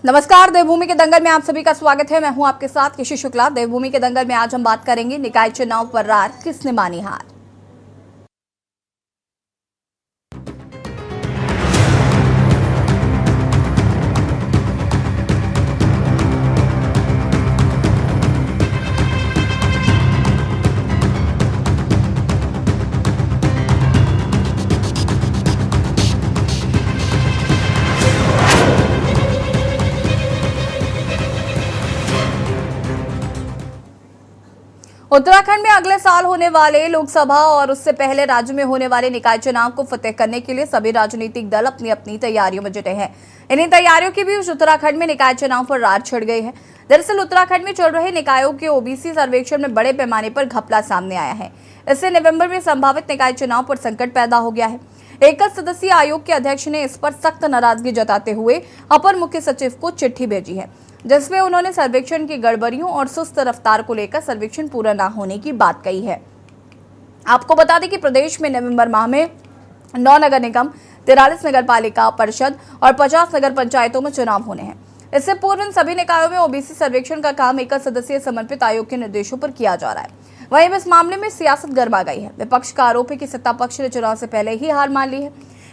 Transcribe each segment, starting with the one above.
नमस्कार, देवभूमि के दंगल में आप सभी का स्वागत है। मैं हूं आपके साथ किशी शुक्ला। देवभूमि के दंगल में आज हम बात करेंगे निकाय चुनाव पर रार किसने मानी हार। उत्तराखंड में अगले साल होने वाले लोकसभा और उससे पहले राज्य में होने वाले निकाय चुनाव को फतेह करने के लिए सभी राजनीतिक दल अपनी अपनी तैयारियों में जुटे हैं। इन्हीं तैयारियों के बीच उत्तराखंड में निकाय चुनाव पर रार छिड़ गई है। दरअसल उत्तराखंड में चल रहे निकायों के ओबीसी सर्वेक्षण में बड़े पैमाने पर घपला सामने आया है। इससे नवंबर में संभावित निकाय चुनाव पर संकट पैदा हो गया है। एकल सदस्यीय आयोग के अध्यक्ष ने इस पर सख्त नाराजगी जताते हुए अपर मुख्य सचिव को चिट्ठी भेजी है, जिसमें उन्होंने सर्वेक्षण की गड़बड़ियों और सुस्त रफ्तार को लेकर सर्वेक्षण पूरा न होने की बात कही है। आपको बता दें कि प्रदेश में नवंबर माह में 9 नगर निगम, 43 नगर पालिका परिषद और 50 नगर पंचायतों में चुनाव होने हैं। इससे पूर्व इन सभी निकायों में ओबीसी सर्वेक्षण का काम एकल सदस्यीय समर्पित आयोग के निर्देशों पर किया जा रहा है। वहीं इस मामले में सियासत गरमा गई है। विपक्ष का आरोप है कि सत्ता पक्ष ने चुनाव से पहले ही हार मान ली है।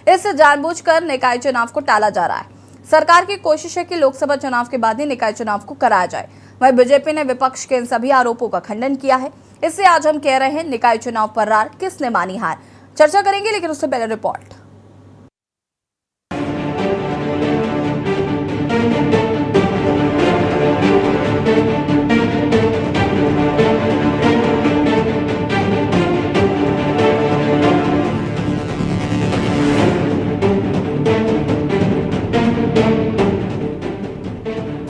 इससे जानबूझकर निकाय चुनाव को टाला जा रहा है। सरकार की कोशिश है कि लोकसभा चुनाव के बाद ही निकाय चुनाव को कराया जाए। वहीं बीजेपी ने विपक्ष के इन सभी आरोपों का खंडन किया है। इससे आज हम कह रहे हैं निकाय चुनाव पर रार किसने मानी हार। चर्चा करेंगे, लेकिन उससे पहले रिपोर्ट।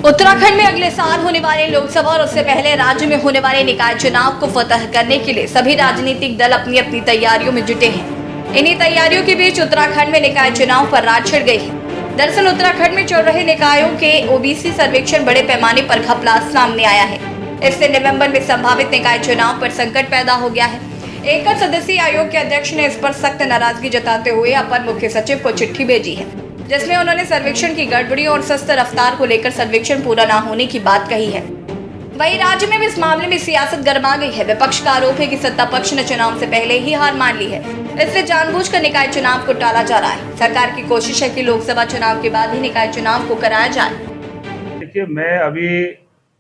उत्तराखंड में अगले साल होने वाले लोकसभा और उससे पहले राज्य में होने वाले निकाय चुनाव को फतह करने के लिए सभी राजनीतिक दल अपनी अपनी तैयारियों में जुटे हैं। इन्हीं तैयारियों के बीच उत्तराखंड में निकाय चुनाव पर रार छिड़ गई है। दरअसल उत्तराखंड में चल रहे निकायों के ओबीसी सर्वेक्षण बड़े पैमाने पर घपला सामने आया है। इससे नवंबर में संभावित निकाय चुनाव पर संकट पैदा हो गया है। एकल सदस्यीय आयोग के अध्यक्ष ने इस पर सख्त नाराजगी जताते हुए अपर मुख्य सचिव को चिट्ठी भेजी है, जिसमें उन्होंने सर्वेक्षण की गड़बड़ी और सुस्त रफ्तार को लेकर सर्वेक्षण पूरा न होने की बात कही है। वहीं राज्य में भी इस मामले में सियासत गरमा गई है। विपक्ष का आरोप है कि सत्ता पक्ष ने चुनाव से पहले ही हार मान ली है। इससे जानबूझकर निकाय चुनाव को टाला जा रहा है। सरकार की कोशिश है कि लोकसभा चुनाव के बाद ही निकाय चुनाव को कराया जाए। देखिए, मैं अभी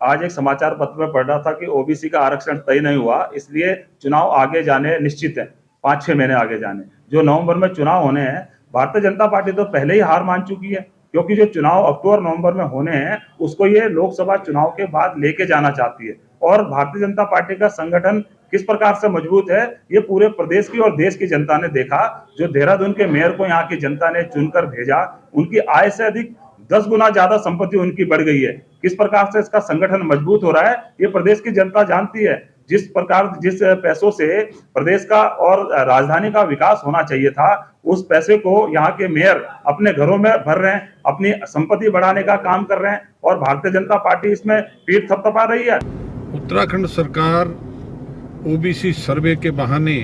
आज एक समाचार पत्र में पढ़ रहा था कि ओबीसी का आरक्षण तय नहीं हुआ, इसलिए चुनाव आगे जाने निश्चित है, 5-6 महीने आगे जाने। जो नवंबर में चुनाव होने हैं, भारतीय जनता पार्टी तो पहले ही हार मान चुकी है, क्योंकि जो चुनाव अक्टूबर नवंबर में होने हैं उसको ये लोकसभा चुनाव के बाद लेके जाना चाहती है। और भारतीय जनता पार्टी का संगठन किस प्रकार से मजबूत है, ये पूरे प्रदेश की और देश की जनता ने देखा। जो देहरादून के मेयर को यहाँ की जनता ने चुनकर भेजा, उनकी आय से अधिक 10 गुना ज्यादा संपत्ति उनकी बढ़ गई है। किस प्रकार से इसका संगठन मजबूत हो रहा है, ये प्रदेश की जनता जानती है। जिस पैसों से प्रदेश का और राजधानी का विकास होना चाहिए था, उस पैसे को यहाँ के मेयर अपने घरों में भर रहे हैं, अपनी संपत्ति बढ़ाने का काम कर रहे हैं, और भारतीय जनता पार्टी इसमें पीठ थपथपा रही है। उत्तराखंड सरकार ओबीसी सर्वे के बहाने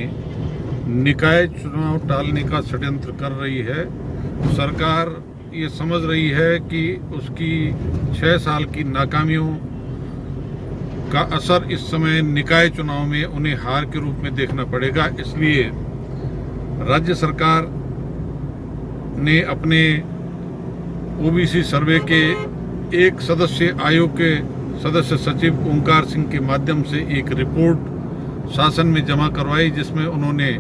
निकाय चुनाव टालने का षड्यंत्र कर रही है। सरकार ये समझ रही है कि उसकी 6 साल की नाकामियों का असर इस समय निकाय चुनाव में उन्हें हार के रूप में देखना पड़ेगा। इसलिए राज्य सरकार ने अपने ओबीसी सर्वे के एक सदस्य आयोग के सदस्य सचिव ओंकार सिंह के माध्यम से एक रिपोर्ट शासन में जमा करवाई, जिसमें उन्होंने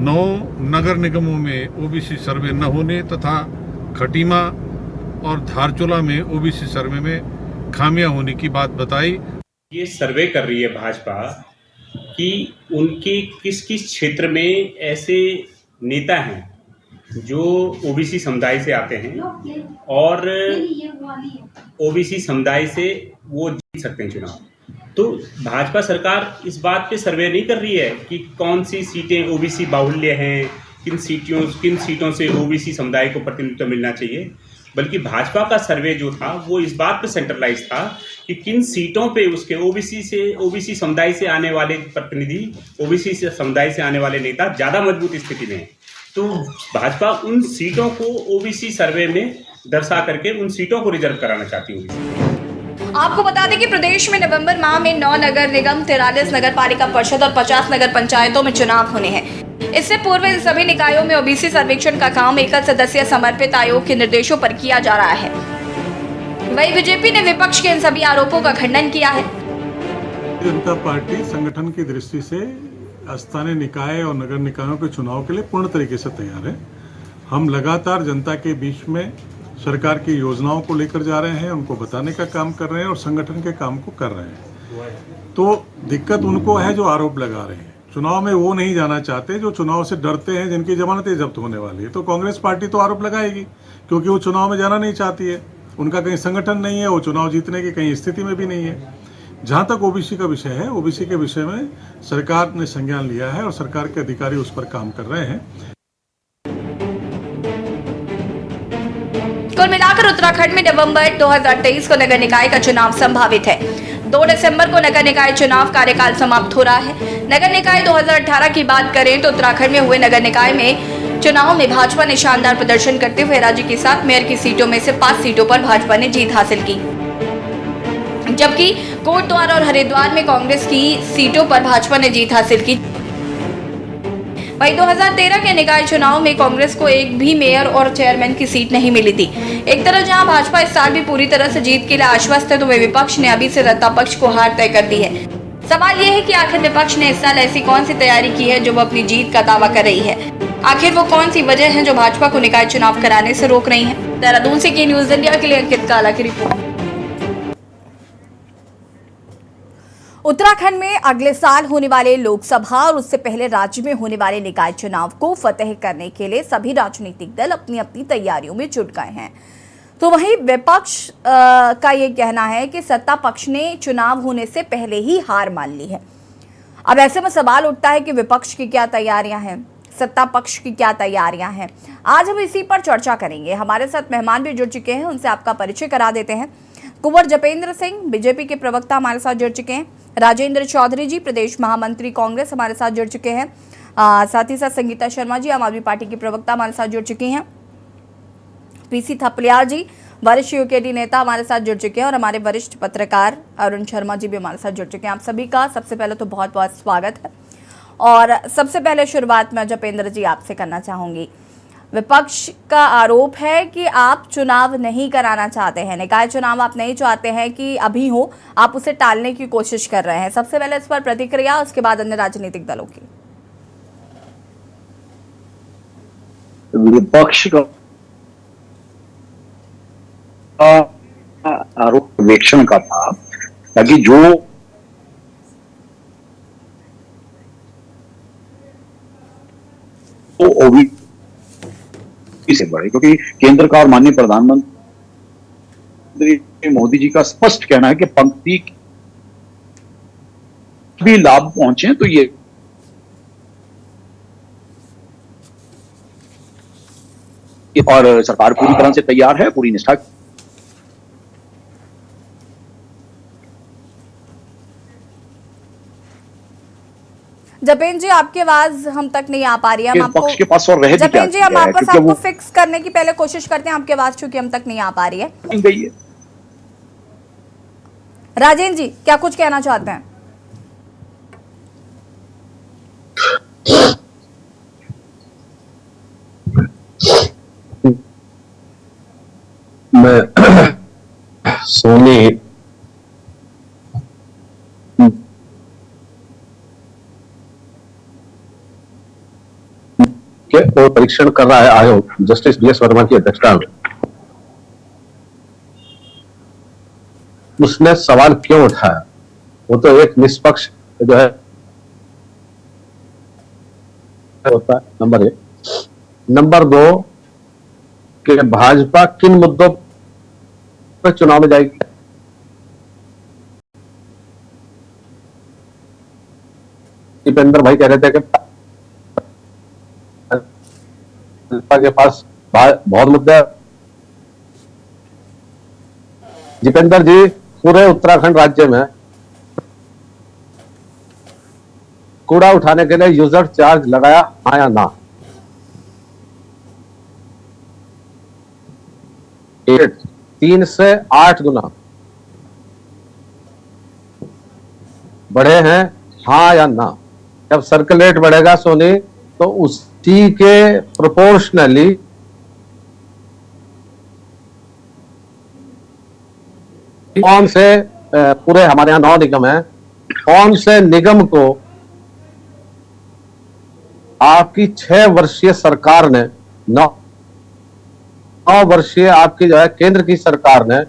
9 नगर निगमों में ओबीसी सर्वे न होने तथा खटीमा और धारचूला में ओबीसी सर्वे में खामियां होने की बात बताई। ये सर्वे कर रही है भाजपा कि उनके किस किस क्षेत्र में ऐसे नेता हैं जो ओबीसी समुदाय से आते हैं और ओबीसी समुदाय से वो जीत सकते हैं चुनाव। तो भाजपा सरकार इस बात पे सर्वे नहीं कर रही है कि कौन सी सीटें ओबीसी बाहुल्य हैं, किन सीटों से ओबीसी समुदाय को प्रतिनिधित्व मिलना चाहिए, बल्कि भाजपा का सर्वे जो था वो इस बात पे सेंट्रलाइज था कि किन सीटों पे उसके ओबीसी समुदाय से आने वाले प्रतिनिधि, ओबीसी समुदाय से आने वाले नेता ज़्यादा मजबूत स्थिति में हैं। तो भाजपा उन सीटों को ओबीसी सर्वे में दर्शा करके उन सीटों को रिजर्व कराना चाहती होगी। आपको बता दें कि प्रदेश में नवंबर माह में 9 नगर निगम, 43 नगर पालिका परिषद और 50 नगर पंचायतों में चुनाव होने हैं। इससे पूर्व इन सभी निकायों में ओबीसी सर्वेक्षण का काम एकल सदस्यीय समर्पित आयोग के निर्देशों पर किया जा रहा है। वहीं बीजेपी ने विपक्ष के इन सभी आरोपों का खंडन किया है। जनता पार्टी संगठन की दृष्टि से स्थानीय निकाय और नगर निकायों के चुनाव के लिए पूर्ण तरीके से तैयार है। हम लगातार जनता के बीच में सरकार की योजनाओं को लेकर जा रहे हैं, उनको बताने का काम कर रहे हैं और संगठन के काम को कर रहे हैं। तो दिक्कत उनको है जो आरोप लगा रहे हैं। चुनाव में वो नहीं जाना चाहते जो चुनाव से डरते हैं, जिनकी जमानतें जब्त होने वाली है। तो कांग्रेस पार्टी तो आरोप लगाएगी क्योंकि वो चुनाव में जाना नहीं चाहती है, उनका कहीं संगठन नहीं है, वो चुनाव जीतने की कहीं स्थिति में भी नहीं है। जहां तक ओबीसी का विषय है, ओबीसी के विषय में सरकार ने संज्ञान लिया है और सरकार के अधिकारी उस पर काम कर रहे हैं। कुल मिलाकर उत्तराखंड में नवंबर 2023 को नगर निकाय का चुनाव संभावित है। 2 दिसंबर को नगर निकाय चुनाव कार्यकाल समाप्त हो रहा है। नगर निकाय 2018 की बात करें तो उत्तराखंड में हुए नगर निकाय में चुनाव में भाजपा ने शानदार प्रदर्शन करते हुए राज्य की 7 मेयर की सीटों में से 5 सीटों पर भाजपा ने जीत हासिल की, जबकि कोटद्वार और हरिद्वार में कांग्रेस की सीटों पर भाजपा ने जीत हासिल की। वहीं 2013 के निकाय चुनाव में कांग्रेस को एक भी मेयर और चेयरमैन की सीट नहीं मिली थी। एक तरफ जहां भाजपा इस साल भी पूरी तरह से जीत के लिए आश्वस्त है, तो वे विपक्ष ने अभी से सत्ता पक्ष को हार तय कर दी है। सवाल ये है कि आखिर विपक्ष ने इस साल ऐसी कौन सी तैयारी की है जो वो अपनी जीत का दावा कर रही है। आखिर वो कौन सी वजह है जो भाजपा को निकाय चुनाव कराने से रोक रही है। देहरादून से के न्यूज इंडिया के लिए अंकित काला की रिपोर्ट। उत्तराखंड में अगले साल होने वाले लोकसभा और उससे पहले राज्य में होने वाले निकाय चुनाव को फतेह करने के लिए सभी राजनीतिक दल अपनी अपनी तैयारियों में जुट गए हैं। तो वहीं विपक्ष का ये कहना है कि सत्ता पक्ष ने चुनाव होने से पहले ही हार मान ली है। अब ऐसे में सवाल उठता है कि विपक्ष की क्या तैयारियां हैं, सत्ता पक्ष की क्या तैयारियां हैं। आज हम इसी पर चर्चा करेंगे। हमारे साथ मेहमान भी जुड़ चुके हैं, उनसे आपका परिचय करा देते हैं। कुंवर जपेंद्र सिंह बीजेपी के प्रवक्ता हमारे साथ जुड़ चुके हैं। राजेंद्र चौधरी जी प्रदेश महामंत्री कांग्रेस हमारे साथ जुड़ चुके हैं। साथ ही साथ संगीता शर्मा जी आम आदमी पार्टी की प्रवक्ता हमारे साथ जुड़ चुकी हैं। पीसी थपलियाल जी वरिष्ठ यूकेडी नेता हमारे साथ जुड़ चुके हैं और हमारे वरिष्ठ पत्रकार अरुण शर्मा जी भी हमारे साथ जुड़ चुके हैं। आप सभी का सबसे पहले तो बहुत बहुत स्वागत है। और सबसे पहले शुरुआत में जपेंद्र जी आपसे करना चाहूंगी। विपक्ष का आरोप है कि आप चुनाव नहीं कराना चाहते हैं, निकाय चुनाव आप नहीं चाहते हैं कि अभी हो, आप उसे टालने की कोशिश कर रहे हैं। सबसे पहले इस पर प्रतिक्रिया, उसके बाद अन्य राजनीतिक दलों की। विपक्ष का आरोप सर्वेक्षण का था ताकि जो ओबीसी से बढ़े, क्योंकि केंद्र का और माननीय प्रधानमंत्री मोदी जी का स्पष्ट कहना है कि पंक्ति भी लाभ पहुंचे तो ये और सरकार पूरी तरह से तैयार है, पूरी निष्ठा। जपेंद्र जी आपकी आवाज हम तक नहीं आ पा रही है। हम आपको पक्ष के पास और रह जपेंद्र जी हम वापस आपको फिक्स करने की पहले कोशिश करते हैं। आपकी आवाज चूंकि हम तक नहीं आ पा रही है। राजेंद्र जी क्या कुछ कहना चाहते हैं? मैं सोनी के और परीक्षण कर रहा है आयोग जस्टिस बीएस वर्मा की अध्यक्षता में। उसने सवाल क्यों उठाया? वो तो एक निष्पक्ष जो है होता है, नंबर 1। नंबर 2 कि भाजपा किन मुद्दों पर चुनाव में जाएगी। दीपेंद्र भाई कह रहे थे कि भाजपा के पास बहुत मुद्दे हैं। दीपेंद्र जी पूरे उत्तराखंड राज्य में कूड़ा उठाने के लिए यूजर चार्ज लगाया हाँ या ना? 3 से 8 गुना बढ़े हैं, हाँ या ना? जब सर्कल रेट बढ़ेगा सोनी, तो उसी के प्रोपोर्शनली कौन से पूरे हमारे यहाँ 9 निगम है, कौन से निगम को आपकी 6 वर्षीय सरकार ने 9 वर्षीय आपकी जो है केंद्र की सरकार ने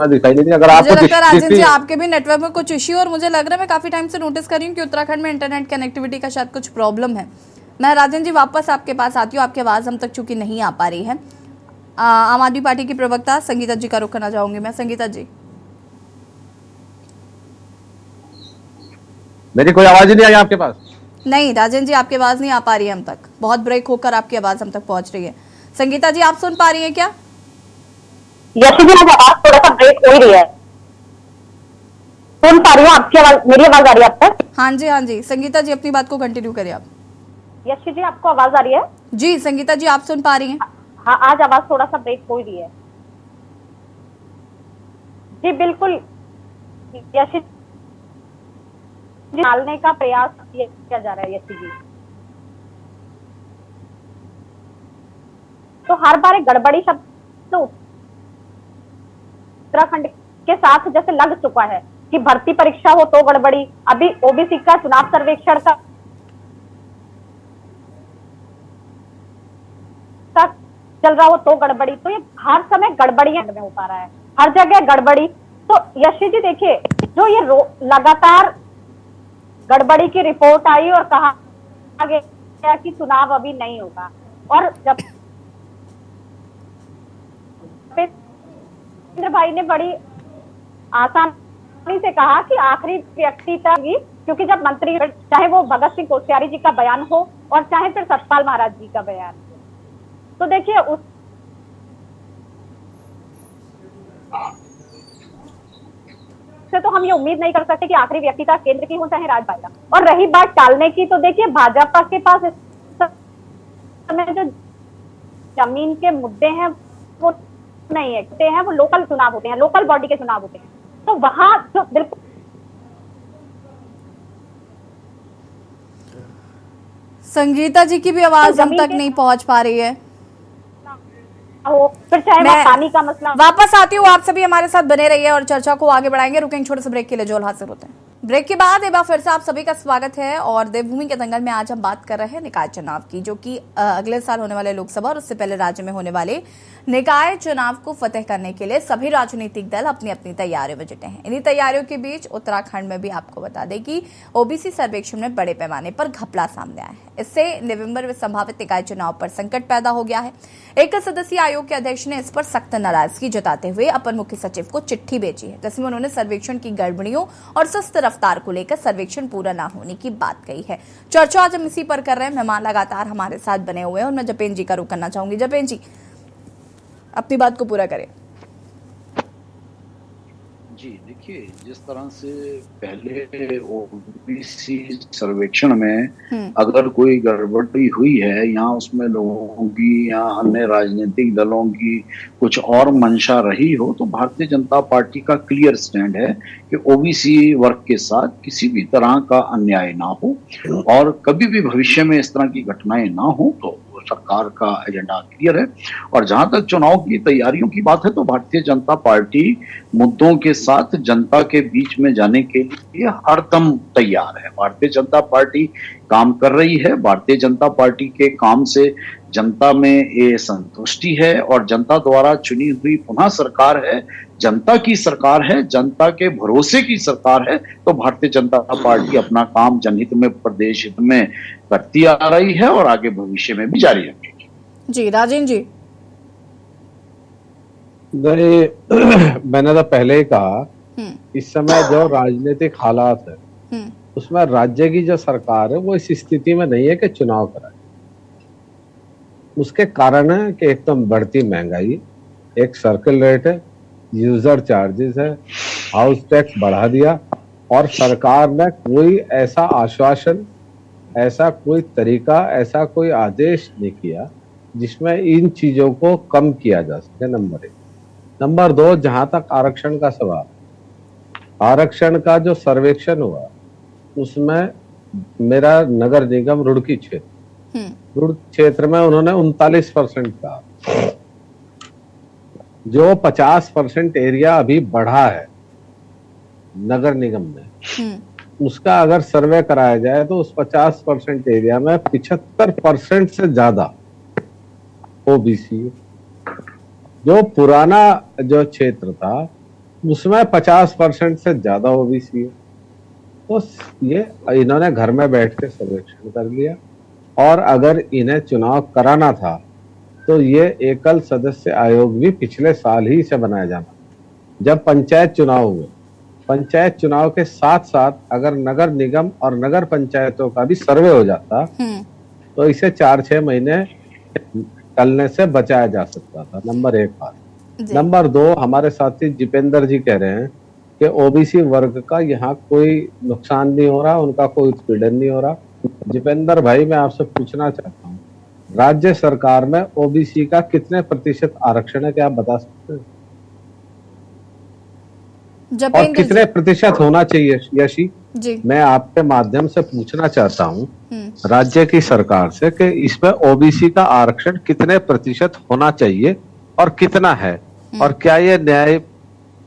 दिखाई नहीं दी। अगर मुझे आपको लगता है राजन जी किसी आपके भी नेटवर्क में कुछ इश्यू, और मुझे लग रहा है मैं काफी टाइम से नोटिस कर रही हूँ कि उत्तराखंड में इंटरनेट कनेक्टिविटी का शायद कुछ प्रॉब्लम है। मैं राजन जी वापस आपके पास आती हूँ, आपकी आवाज हम तक चूंकि नहीं आ पा रही है। आम आदमी पार्टी की प्रवक्ता संगीता जी का रुख करना चाहूंगी मैं। संगीता जी, मेरी कोई आवाज ही नहीं आई आपके पास? नहीं राजन जी आपकी आवाज नहीं आ पा रही है हम तक, बहुत ब्रेक होकर आपकी आवाज हम तक पहुंच रही है। संगीता जी आप सुन पा रही है क्या? यशी जी मुझे आवाज थोड़ा सा ब्रेक हो ही रही है, सुन पा रही हूँ आपकी आवाज, मेरी आवाज आ रही है आप तक? हाँ जी हाँ जी, संगीता जी अपनी बात को कंटिन्यू करिए आप। यशी जी आपको आवाज आ रही है? जी संगीता जी आप सुन पा रही हैं? हाँ, आज आवाज थोड़ा सा ब्रेक हो ही रही है। जी बिल्कुल, यशी जी डालने का प्रयास किया जा रहा है यशी जी, तो हर बार एक गड़बड़ी शब्द तो उत्तराखंड के साथ जैसे लग चुका है कि भर्ती परीक्षा हो तो गड़बड़ी, अभी ओबीसी का चुनाव सर्वेक्षण का चल रहा हो तो गड़बड़ी, तो ये हर समय गड़बड़ियां में हो पा रहा है, हर जगह गड़बड़ी। तो यशी जी देखिए, जो ये लगातार गड़बड़ी की रिपोर्ट आई और कहा गया कि चुनाव अभी नहीं होगा, और जब भूपेंद्र भाई ने बड़ी आसानी से कहा कि आखिरी व्यक्ति तक, क्योंकि जब मंत्री, चाहे वो भगत सिंह कोश्यारी जी का बयान हो और चाहे फिर सतपाल महाराज जी का बयान, तो देखिए उस से तो हम ये उम्मीद नहीं कर सकते कि आखिरी व्यक्ति तक केंद्र की हो चाहे राज्यपाल का। और रही बात टालने की, तो देखिए भाजपा के पास इस समय जो जमीन के मुद्दे हैं वो नहीं है, वो लोकल चुनाव होते हैं, लोकल बॉडी के चुनाव होते हैं, तो वहां जो बिल्कुल संगीता जी की भी आवाज हम तक नहीं पहुंच पा रही है। हो, फिर चाहे वो पानी का मसला। वापस आती हूँ, आप सभी हमारे साथ बने रहिए और चर्चा को आगे बढ़ाएंगे। रुकेंगे छोटे से ब्रेक के लिए, जो हाजिर होते हैं। ब्रेक के बाद एक बार फिर से आप सभी का स्वागत है। और देवभूमि के दंगल में आज हम बात कर रहे हैं निकाय चुनाव की, जो कि अगले साल होने वाले लोकसभा और उससे पहले राज्य में होने वाले निकाय चुनाव को फतेह करने के लिए सभी राजनीतिक दल अपनी अपनी तैयारियों में जुटे हैं। इन्हीं तैयारियों के बीच उत्तराखंड में भी आपको बता दें कि ओबीसी सर्वेक्षण में बड़े पैमाने पर घपला सामने आया है। इससे नवंबर में संभावित निकाय चुनाव पर संकट पैदा हो गया है। एक सदस्यीय आयोग के अध्यक्ष ने इस पर सख्त नाराजगी जताते हुए अपर मुख्य सचिव को चिट्ठी भेजी है, जिसमें उन्होंने सर्वेक्षण की गड़बड़ियों और सुस्त रफ्तार को लेकर सर्वेक्षण पूरा न होने की बात कही है। चर्चा आज हम इसी पर कर रहे हैं। मेहमान लगातार हमारे साथ बने हुए हैं और मैं जपेन जी का रुख करना चाहूंगी। जपेन जी अपनी बात को पूरा करें। जी देखिए, जिस तरह से पहले ओबीसी सर्वेक्षण में अगर कोई गड़बड़ी हुई है या उसमें लोगों की या अन्य राजनीतिक दलों की कुछ और मंशा रही हो, तो भारतीय जनता पार्टी का क्लियर स्टैंड है कि ओबीसी वर्ग के साथ किसी भी तरह का अन्याय ना हो और कभी भी भविष्य में इस तरह की घटनाएं ना हो। तो सरकार का एजेंडा क्लियर है। और जहां तक चुनाव की तैयारियों की बात है, तो भारतीय जनता पार्टी मुद्दों के साथ जनता के बीच में जाने के लिए हरदम तैयार है। भारतीय जनता पार्टी काम कर रही है। भारतीय जनता पार्टी के काम से जनता में ये संतुष्टि है और जनता द्वारा चुनी हुई पुनः सरकार है, जनता की सरकार है, जनता के भरोसे की सरकार है। तो भारतीय जनता पार्टी अपना काम जनहित में, प्रदेश हित में करती आ रही है और आगे भविष्य में भी जारी रखेगी। जी राजेंद्र जी, मैंने तो पहले ही कहा, इस समय जो राजनीतिक हालात है उसमें राज्य की जो सरकार है वो इस स्थिति में नहीं है कि चुनाव कराए। उसके कारण है कि एकदम बढ़ती महंगाई, एक सर्कल रेट है, यूजर चार्जेस है, हाउस टैक्स बढ़ा दिया और सरकार ने कोई ऐसा आश्वासन, ऐसा कोई तरीका, ऐसा कोई आदेश नहीं किया जिसमें इन चीजों को कम किया जा सके। नंबर 1। नंबर 2, जहां तक आरक्षण का सवाल, आरक्षण का जो सर्वेक्षण हुआ उसमें मेरा नगर निगम रुड़की क्षेत्र में उन्होंने 39% कहा। जो 50% एरिया अभी बढ़ा है नगर निगम में, उसका अगर सर्वे कराया जाए तो उस 50% एरिया में 75% से ज्यादा ओबीसी। जो पुराना जो क्षेत्र था उसमें 50% से ज्यादा ओबीसी है। तो ये इन्होंने घर में बैठ के सर्वेक्षण कर लिया, और अगर इन्हें चुनाव कराना था तो ये एकल सदस्य आयोग भी पिछले साल ही से बनाया जाना। जब पंचायत चुनाव हुए, पंचायत चुनाव के साथ साथ अगर नगर निगम और नगर पंचायतों का भी सर्वे हो जाता तो इसे 4-6 महीने टलने से बचाया जा सकता था। नंबर 1 बात। नंबर 2, हमारे साथी जितेंद्र जी कह रहे हैं कि ओबीसी वर्ग का यहाँ कोई नुकसान नहीं हो रहा, उनका कोई उत्पीड़न नहीं हो रहा। जितेंद्र भाई, मैं आपसे पूछना चाहता हूँ, राज्य सरकार में ओबीसी का कितने प्रतिशत आरक्षण है, क्या आप बता सकते हैं? और कितने प्रतिशत होना चाहिए? यशी जी, मैं आपके माध्यम से पूछना चाहता हूँ राज्य की सरकार से कि इसमें ओबीसी का आरक्षण कितने प्रतिशत होना चाहिए और कितना है, और क्या ये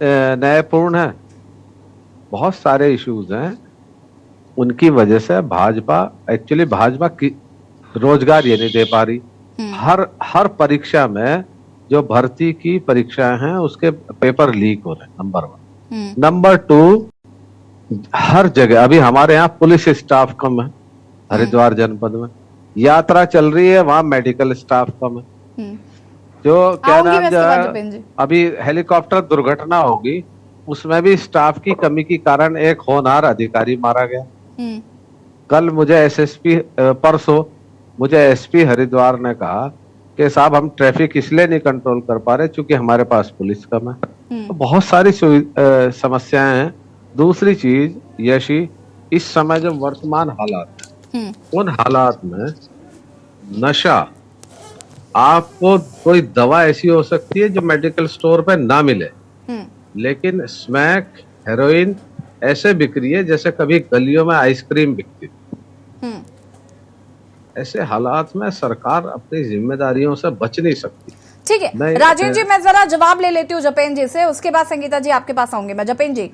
न्यायपूर्ण है? बहुत सारे इश्यूज हैं, उनकी वजह से भाजपा की रोजगार ये नहीं दे पा रही। हर परीक्षा में जो भर्ती की परीक्षाएं हैं उसके पेपर लीक हो रहे हैं। नंबर 1। नंबर 2, हर जगह अभी हमारे यहाँ पुलिस स्टाफ कम है। हरिद्वार जनपद में यात्रा चल रही है, वहां मेडिकल स्टाफ कम है। जो क्या नाम जो अभी हेलीकॉप्टर दुर्घटना होगी उसमें भी स्टाफ की कमी के कारण एक होनहार अधिकारी मारा गया। कल मुझे एसएसपी परसों मुझे एसपी हरिद्वार ने कहा कि साहब हम ट्रैफिक इसलिए नहीं कंट्रोल कर पा रहे क्योंकि हमारे पास पुलिस कम है। तो बहुत सारी समस्याएं हैं। दूसरी चीज यशी, इस समय जो वर्तमान हालात है, उन हालात में नशा, आपको कोई दवा ऐसी हो सकती है जो मेडिकल स्टोर पे ना मिले, लेकिन स्मैक, हेरोइन ऐसे बिक रही है जैसे कभी गलियों में आइसक्रीम बिकती थी। ऐसे हालात में सरकार अपनी जिम्मेदारियों से बच नहीं सकती। ठीक है राजेंद्र जी, मैं जरा जवाब ले लेती हूँ जपेन जी से, उसके बाद संगीता जी आपके पास आऊंगे मैं। जपेन जी,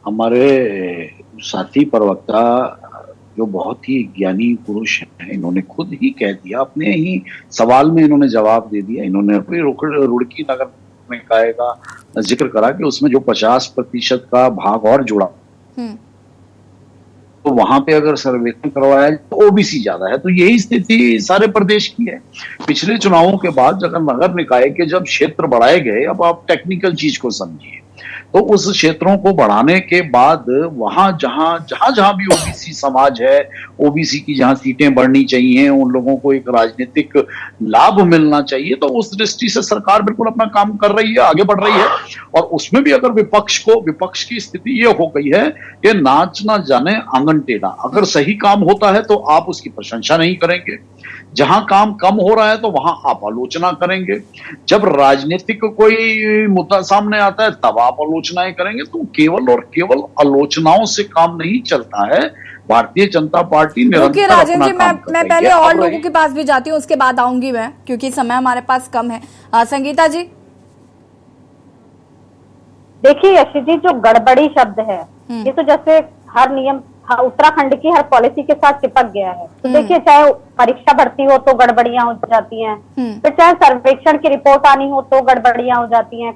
हमारे साथी प्रवक्ता जो बहुत ही ज्ञानी पुरुष हैं, इन्होंने खुद ही कह दिया, अपने ही सवाल में इन्होंने जवाब दे दिया। इन्होंने अपनी रुड़की नगर निकाय का जिक्र करा कि उसमें जो 50% का भाग और जुड़ा, तो वहां पे अगर सर्वेक्षण करवाया तो ओबीसी ज्यादा है। तो यही स्थिति सारे प्रदेश की है। पिछले चुनावों के बाद जब नगर निकाय के जब क्षेत्र बढ़ाए गए, अब आप टेक्निकल चीज को समझिए, तो उस क्षेत्रों को बढ़ाने के बाद वहां जहां भी ओबीसी समाज है, ओबीसी की जहां सीटें बढ़नी चाहिए, उन लोगों को एक राजनीतिक लाभ मिलना चाहिए, तो उस दृष्टि से सरकार बिल्कुल अपना काम कर रही है, आगे बढ़ रही है। और उसमें भी अगर विपक्ष की स्थिति ये हो गई है कि नाच ना जाने आंगन टेढ़ा। अगर सही काम होता है तो आप उसकी प्रशंसा नहीं करेंगे, जहां काम कम हो रहा है तो वहां आप आलोचना करेंगे, जब राजनीतिक कोई मुद्दा सामने आता है तब आप आलोचनाएं करेंगे। तो केवल और केवल आलोचनाओं से काम नहीं चलता है। भारतीय जनता पार्टी निरंतर राजेंद्र जी, मैं पहले और लोगों के पास भी जाती हूँ, उसके बाद आऊंगी मैं, क्योंकि समय हमारे पास कम है। संगीता जी, देखिए यशी जी, जो गड़बड़ी शब्द है ये तो जैसे हर नियम उत्तराखंड की हर पॉलिसी के साथ चिपक गया है। तो देखिए, चाहे परीक्षा भर्ती हो तो गड़बड़ियां हो जाती हैं, फिर चाहे सर्वेक्षण की रिपोर्ट आनी हो तो गड़बड़ियां हो जाती हैं।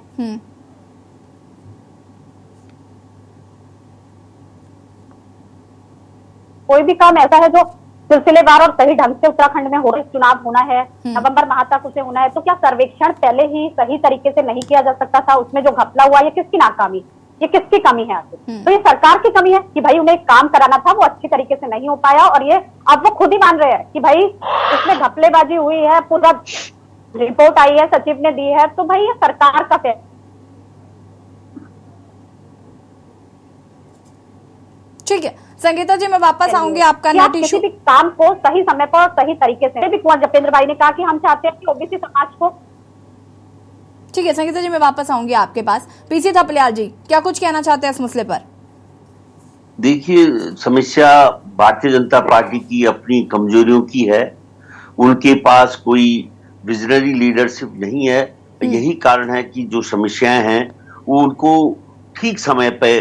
कोई भी काम ऐसा है जो सिलसिलेवार और सही ढंग से उत्तराखंड में हो रहे, चुनाव होना है, नवंबर माह तक उसे होना है, तो क्या सर्वेक्षण पहले ही सही तरीके से नहीं किया जा सकता था? उसमें जो घपला हुआ, ये किसकी नाकामी, ये किसकी कमी है आखिर? तो ये सरकार की कमी है कि भाई उन्हें काम कराना था, वो अच्छी तरीके से नहीं हो पाया, और ये अब वो खुद ही मान रहे हैं कि भाई इसमें घपलेबाजी हुई है, पूरा रिपोर्ट आई है, सचिव ने दी है, तो भाई ये सरकार का फैसला। ठीक है संगीता जी, मैं वापस आऊंगी आपका कि आप नेट किसी इशू। भी काम को सही समय पर और सही तरीके से, भी कुंवर जपेंद्र भाई ने कहा कि हम चाहते हैं कि ओबीसी समाज को। ठीक है संगीता जी, मैं वापस आऊंगी आपके पास। पीसी थपलियाल जी, क्या कुछ कहना चाहते हैं इस मसले पर? देखिए, समस्या भारतीय जनता पार्टी की अपनी कमजोरियों की है। उनके पास कोई विजनरी लीडरशिप नहीं है। यही कारण है कि जो समस्याएं हैं वो उनको ठीक समय पे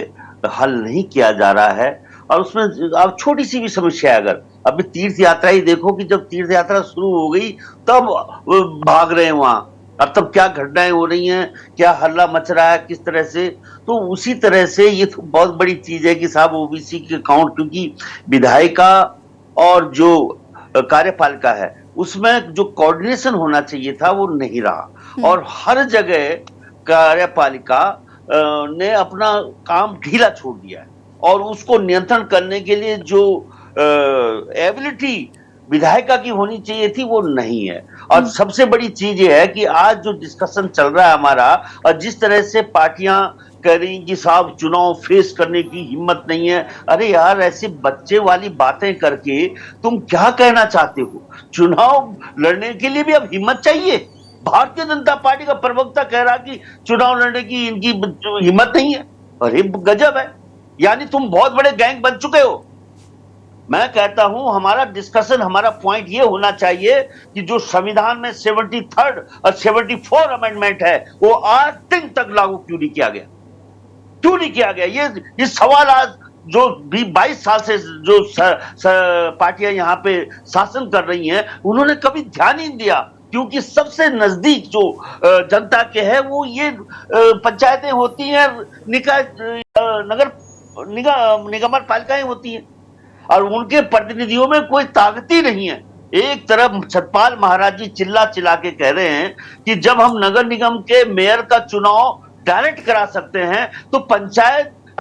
हल नहीं किया जा रहा है। और उसमें अब छोटी सी भी समस्या है, अगर अब तीर्थ यात्रा ही देखो कि जब तीर्थ यात्रा शुरू हो गई तब भाग रहे हैं वहां, और तब क्या घटनाएं हो रही हैं, क्या हल्ला मच रहा है, किस तरह से। तो उसी तरह से ये तो बहुत बड़ी चीज है कि साहब ओबीसी के अकाउंट, क्योंकि विधायिका और जो कार्यपालिका है उसमें जो कोऑर्डिनेशन होना चाहिए था वो नहीं रहा, और हर जगह कार्यपालिका ने अपना काम ढीला छोड़ दिया है, और उसको नियंत्रण करने के लिए जो एबिलिटी विधायिका की होनी चाहिए थी वो नहीं है। और सबसे बड़ी चीज ये है कि आज जो डिस्कशन चल रहा है हमारा, और जिस तरह से पार्टियां कह रही कि साहब चुनाव फेस करने की हिम्मत नहीं है। अरे यार, ऐसे बच्चे वाली बातें करके तुम क्या कहना चाहते हो? चुनाव लड़ने के लिए भी अब हिम्मत चाहिए। भारतीय जनता पार्टी का प्रवक्ता कह रहा कि चुनाव लड़ने की इनकी हिम्मत नहीं है। अरे गजब है, यानी तुम बहुत बड़े गैंग बन चुके हो। मैं कहता हूं हमारा डिस्कशन, हमारा पॉइंट ये होना चाहिए कि जो संविधान में 73rd और 74 अमेंडमेंट है वो आज दिन तक लागू क्यों नहीं किया गया? क्यों नहीं किया गया? ये सवाल आज जो भी 22 साल से जो पार्टियां यहाँ पे शासन कर रही हैं उन्होंने कभी ध्यान ही नहीं दिया, क्योंकि सबसे नजदीक जो जनता के है वो ये पंचायतें होती हैं, निगम पालिकाएं होती हैं, और उनके प्रतिनिधियों में कोई ताकत ही नहीं है। एक तरफ सतपाल महाराज जी चिल्ला चिल्ला के कह रहे हैं कि जब हम नगर निगम के मेयर का चुनाव डायरेक्ट करा सकते हैं तो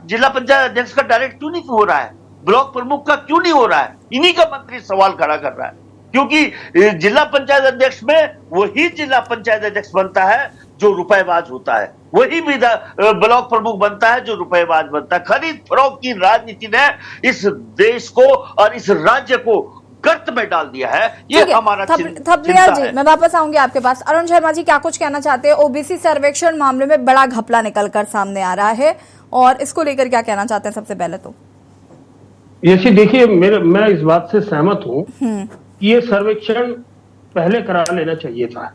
जिला पंचायत अध्यक्ष का डायरेक्ट क्यों नहीं हो रहा है, ब्लॉक प्रमुख का क्यों नहीं हो रहा है? इन्हीं का मंत्री सवाल खड़ा कर रहा है, क्योंकि जिला पंचायत अध्यक्ष में वही जिला पंचायत अध्यक्ष बनता है जो रुपएबाज होता है, वही भी ब्लॉक प्रमुख बनता है जो रुपएबाज बनता है। खरीद फरोख्त की राजनीति ने इस देश को और इस राज्य को गर्त में डाल दिया है। ये हमारा थपलियाल जी, मैं वापस आऊंगी आपके पास। अरुण शर्मा जी, क्या कुछ कहना चाहते हैं? ओबीसी सर्वेक्षण मामले में बड़ा घपला निकलकर सामने आ रहा है, और इसको लेकर क्या कहना चाहते हैं? सबसे पहले तो यशी, देखिए, मैं इस बात से सहमत हूं कि ये सर्वेक्षण पहले करा लेना चाहिए था।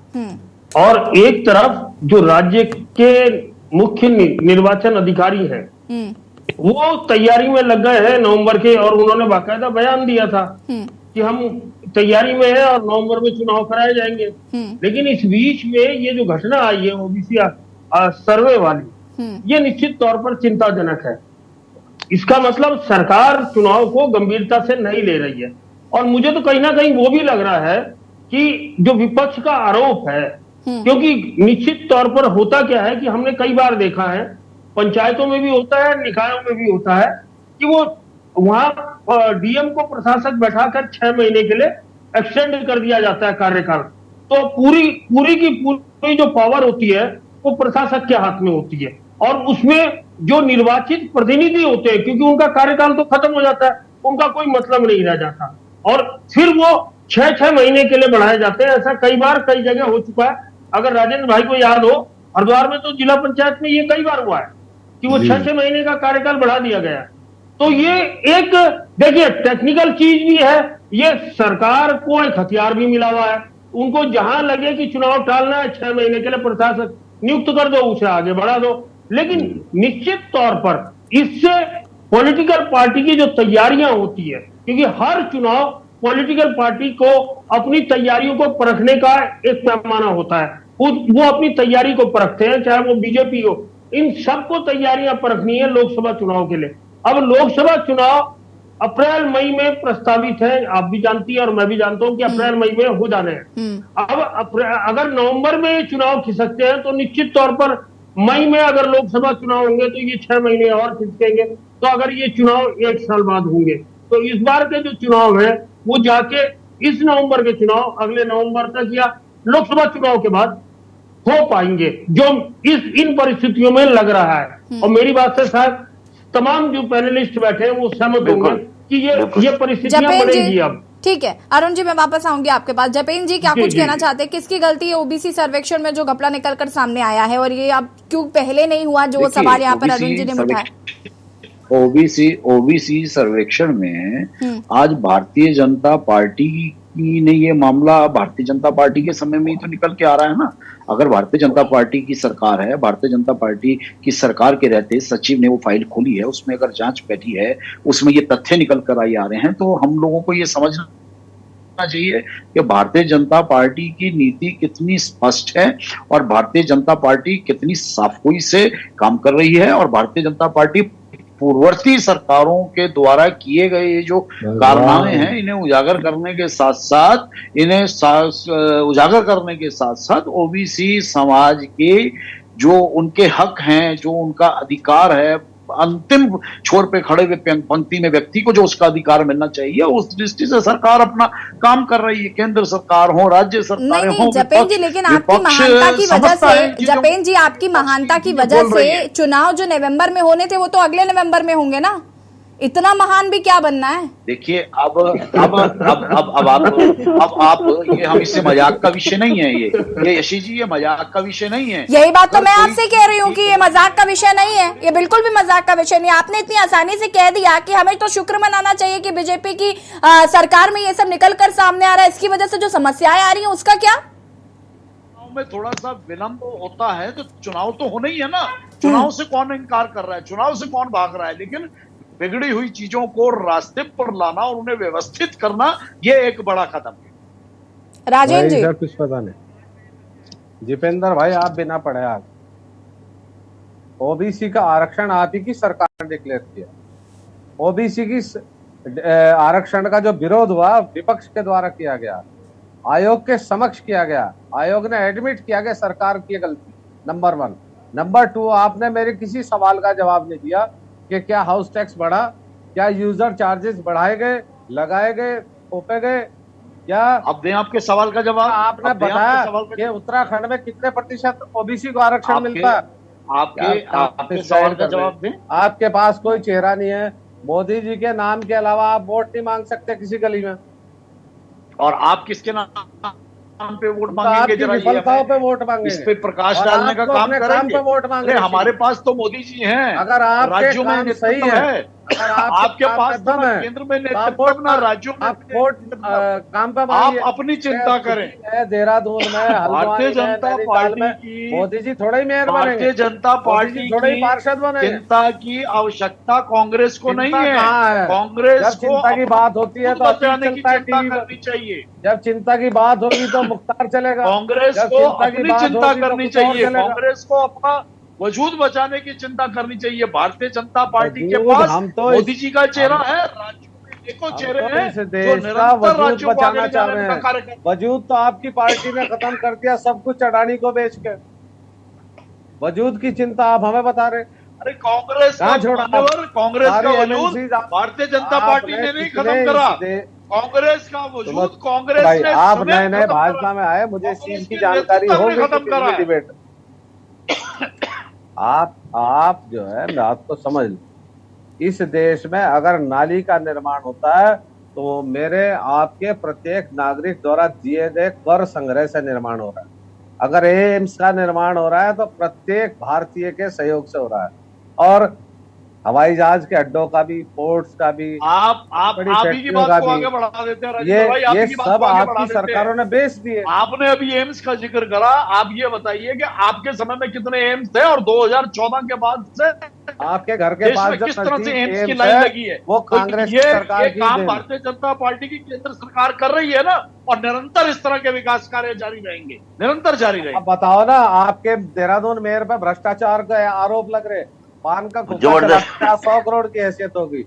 और एक तरफ जो राज्य के मुख्य निर्वाचन अधिकारी हैं वो तैयारी में लग गए हैं नवंबर के, और उन्होंने बाकायदा बयान दिया था कि हम तैयारी में हैं और नवंबर में चुनाव कराए जाएंगे। लेकिन इस बीच में ये जो घटना आई है ओबीसी सर्वे वाली, ये निश्चित तौर पर चिंताजनक है। इसका मतलब सरकार चुनाव को गंभीरता से नहीं ले रही है। और मुझे तो कहीं ना कहीं वो भी लग रहा है कि जो विपक्ष का आरोप है, क्योंकि निश्चित तौर पर होता क्या है कि हमने कई बार देखा है, पंचायतों में भी होता है, निकायों में भी होता है, कि वो वहां डीएम को प्रशासक बैठाकर 6 महीने के लिए एक्सटेंड कर दिया जाता है कार्यकाल। तो पूरी की पूरी जो पावर होती है वो प्रशासक के हाथ में होती है, और उसमें जो निर्वाचित प्रतिनिधि होते हैं, क्योंकि उनका कार्यकाल तो खत्म हो जाता है, उनका कोई मतलब नहीं रह जाता, और फिर वो 6 महीने के लिए बढ़ाए जाते हैं। ऐसा कई बार कई जगह हो चुका है। अगर राजेंद्र भाई को याद हो, हरिद्वार में तो जिला पंचायत में ये कई बार हुआ है कि वो 6 महीने का कार्यकाल बढ़ा दिया गया। तो ये एक, देखिए, टेक्निकल चीज भी है, ये सरकार को एक हथियार भी मिला हुआ है। उनको जहां लगे कि चुनाव टालना है, 6 महीने के लिए प्रशासक नियुक्त कर दो, उसे आगे बढ़ा दो। लेकिन निश्चित तौर पर इससे पॉलिटिकल पार्टी की जो तैयारियां होती है, क्योंकि हर चुनाव पॉलिटिकल पार्टी को अपनी तैयारियों को परखने का एक पैमाना होता है। वो अपनी तैयारी को परखते हैं, चाहे वो बीजेपी हो, इन सबको तैयारियां परखनी है लोकसभा चुनाव के लिए। अब लोकसभा चुनाव अप्रैल मई में प्रस्तावित है, आप भी जानती है और मैं भी जानता हूं कि अप्रैल मई में हो जाने हैं। अब अगर नवंबर में चुनाव खिसकते हैं तो निश्चित तौर पर मई में अगर लोकसभा चुनाव होंगे तो ये 6 महीने और खिसकेंगे। तो अगर ये चुनाव 1 साल बाद होंगे तो इस बार के जो चुनाव है वो जाके इस नवंबर के चुनाव अगले नवंबर तक या लोकसभा चुनाव के बाद हो पाएंगे, जो इन परिस्थितियों में लग रहा है। और मेरी बात से शायद तमाम जो पैनलिस्ट बैठे हैं वो सहमत होंगे बिल्कुल। कि ये परिस्थितियां जपेन बनेंगी जी, अब। ठीक है अरुण जी, मैं वापस आऊंगी आपके पास। जपेन जी, क्या जी, कुछ जी, कहना जी। चाहते हैं? किसकी गलती है ओबीसी सर्वेक्षण में जो घपला निकलकर सामने आया है, और ये अब क्यों पहले नहीं हुआ, जो देखिए, सवाल यहाँ पर OBC अरुण जी ने उठाया? ओबीसी सर्वेक्षण में आज भारतीय जनता पार्टी की ने ये मामला भारतीय जनता पार्टी के समय में ही तो निकल के आ रहा है ना। अगर भारतीय जनता पार्टी की सरकार है, भारतीय जनता पार्टी की सरकार के रहते सचिव ने वो फाइल खोली है, उसमें अगर जांच बैठी है, उसमें ये तथ्य निकल कर आई आ रहे हैं, तो हम लोगों को ये समझना चाहिए कि भारतीय जनता पार्टी की नीति कितनी स्पष्ट है और भारतीय जनता पार्टी कितनी साफगोई से काम कर रही है, और भारतीय जनता पार्टी पूर्ववर्ती सरकारों के द्वारा किए गए ये जो कारनामे हैं, इन्हें उजागर करने के साथ साथ ओबीसी समाज के जो उनके हक हैं, जो उनका अधिकार है, अंतिम छोर पे खड़े हुए पंक्ति में व्यक्ति को जो उसका अधिकार मिलना चाहिए, उस दृष्टि से सरकार अपना काम कर रही है। केंद्र सरकार हो, राज्य सरकार हो, जपेन जी, लेकिन आपकी महानता की वजह से, जपेन जी आपकी महानता की वजह से चुनाव जो नवंबर में होने थे वो तो अगले नवंबर में होंगे ना। इतना महान भी क्या बनना है? देखिए अब आप ये हम इससे मजाक का विषय नहीं है, ये यशी जी, ये मजाक का विषय नहीं है। यही बात तो मैं आपसे कह रही हूँ कि ये मजाक का विषय नहीं है, ये बिल्कुल भी मजाक का विषय नहीं। आपने इतनी आसानी से कह दिया कि हमें तो शुक्र मनाना चाहिए कि बीजेपी की सरकार में ये सब निकल कर सामने आ रहा है, इसकी वजह से जो समस्याएं आ रही हैं उसका क्या? में थोड़ा सा विलंब होता है तो चुनाव तो होना ही है ना। चुनाव से कौन इनकार कर रहा है, चुनाव से कौन भाग रहा है, लेकिन बिगड़ी हुई चीजों को रास्ते पर लाना और उन्हें व्यवस्थित करना, ये एक बड़ा कदम है। राजेंद्र जी, कुछ पता नहीं। दीपेंद्र भाई, आप बिना पढ़े आज ओबीसी का आरक्षण आप ही की सरकार ने डिक्लेयर किया। ओबीसी की आरक्षण का जो विरोध हुआ विपक्ष के द्वारा किया गया, आयोग के समक्ष किया गया, आयोग ने एडमिट किया गया सरकार की गलती, नंबर 1। नंबर 2, आपने मेरे किसी सवाल का जवाब नहीं दिया कि क्या हाउस टैक्स बढ़ा, क्या यूजर चार्जेस बढ़ाए गए, लगाए गए, थोपे गए, क्या? अब दें आपके सवाल का जवाब। आपने बताया कि उत्तराखंड में कितने प्रतिशत ओबीसी को आरक्षण मिलता है? आपके सवाल का जवाब दें। आपके पास कोई चेहरा नहीं है, मोदी जी के नाम के अलावा आप वोट नहीं मांग सकते किसी गली में, और आप किसके नाम पे वोट मांगेंगे? जरा विफलताओं पे वोट मांगेंगे, इस पे प्रकाश डालने का काम करेंगे। पे वोट मांगे। हमारे पास तो मोदी जी हैं। अगर आप राज्यों में सही है, अगर आपके पास तो केंद्र में नेतृत्व ना राज्यों में, आप वोट काम पे आप अपनी चिंता करें। देहरादून में, भारतीय जनता पार्टी की, मोदी जी थोड़ा ही मेयर बनेंगे, भारतीय जनता पार्टी थोड़ा ही पार्षद बनेंगे। चिंता की आवश्यकता कांग्रेस को नहीं है। कांग्रेस को चिंता की बात होती है तो बचाने की चिंता करनी चाहिए। जब चिंता की बात होगी तो मुख्तार चलेगा। कांग्रेस को अपनी चिंता करनी चाहिए, कांग्रेस को अपना वजूद बचाने की चिंता करनी चाहिए। भारतीय जनता पार्टी के पास मोदी जी का चेहरा है, राज्यों में देखो चेहरे हैं जो निरंतर राज्यों को आगे जाने का कार्य कर। वजूद तो आपकी पार्टी ने खत्म कर दिया, सब कुछ अडानी को बेच के। वजूद की चिंता आप हमें बता रहे। अरे कांग्रेस का वजूद भारतीय जनता पार्टी ने नहीं खत्म करा, कांग्रेस का वजूद कांग्रेस ने। आप नए नए भाजपा में आए, मुझे इस चीज की जानकारी होगी डिबेट। आप जो है, मैं आपको समझ लूं, इस देश में अगर नाली का निर्माण होता है तो मेरे आपके प्रत्येक नागरिक द्वारा दिए गए कर संग्रह से निर्माण हो रहा है। अगर एम्स का निर्माण हो रहा है तो प्रत्येक भारतीय के सहयोग से हो रहा है, और हवाई जहाज के अड्डों का भी, पोर्ट्स का भी, आप ही की बात को आगे बढ़ा देते हैं। ये सब आपकी सरकारों ने बेच दिए। आपने अभी एम्स का जिक्र करा, आप ये बताइए कि आपके समय में कितने एम्स थे, और 2014 के बाद से आपके घर के पास किस तरह से एम्स की लाइन लगी है? वो कांग्रेस की सरकार की काम भारतीय जनता पार्टी की केंद्र सरकार कर रही है ना, और निरंतर इस तरह के विकास कार्य जारी रहेंगे, निरंतर जारी रहेंगे। अब बताओ ना, आपके देहरादून मेयर पे भ्रष्टाचार का आरोप लग रहे, पान का 100 करोड़ की हैसियत होगी।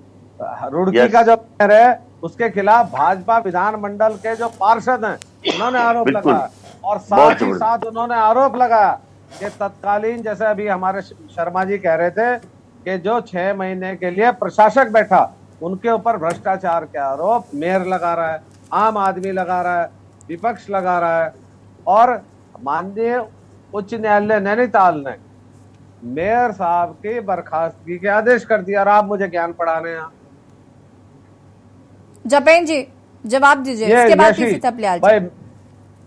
रुड़की का जो मेयर है उसके खिलाफ भाजपा विधानमंडल के जो पार्षद हैं उन्होंने आरोप लगाया, और साथ ही साथ उन्होंने आरोप लगाया कि तत्कालीन, जैसे अभी हमारे शर्मा जी कह रहे थे कि जो 6 महीने के लिए प्रशासक बैठा उनके ऊपर भ्रष्टाचार के आरोप मेयर लगा रहा है, आम आदमी लगा रहा है, विपक्ष लगा रहा है। और माननीय उच्च न्यायालय नैनीताल ने मेयर साहब की बर्खास्तगी के आदेश कर दिया और आप मुझे ज्ञान पढ़ाने हैं। जपेन जी जवाब दीजिए, इसके बाद पीसी थपलियाल जी। भाई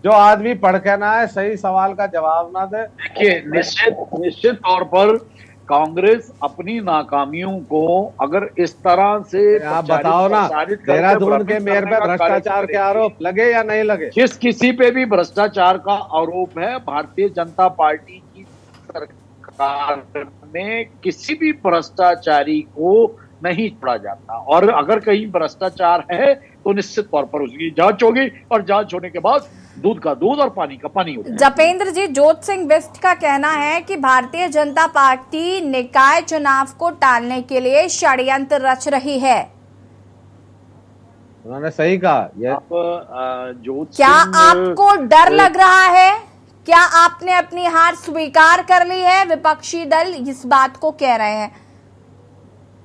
जो आदमी पढ़ के ना है सही सवाल का जवाब ना दे। देखिए निश्चित तौर पर कांग्रेस अपनी नाकामियों को अगर इस तरह से आप बताओ ना, देहरादून के मेयर पे भ्रष्टाचार के आरोप लगे या नहीं लगे? जिस किसी पे भी भ्रष्टाचार का आरोप है, भारतीय जनता पार्टी की सरकार में किसी भी भ्रष्टाचारी को नहीं छोड़ा जाता, और अगर कहीं भ्रष्टाचार है तो निश्चित तौर पर उसकी जांच होगी और जांच होने के बाद दूध का दूध और पानी का पानी होगा। जपेंद्र जी, जोत सिंह बिष्ट का कहना है कि भारतीय जनता पार्टी निकाय चुनाव को टालने के लिए षड्यंत्र रच रही है। उन्होंने सही कहा। ये क्या आपको डर लग रहा है? क्या आपने अपनी हार स्वीकार कर ली है? विपक्षी दल इस बात को कह रहे हैं।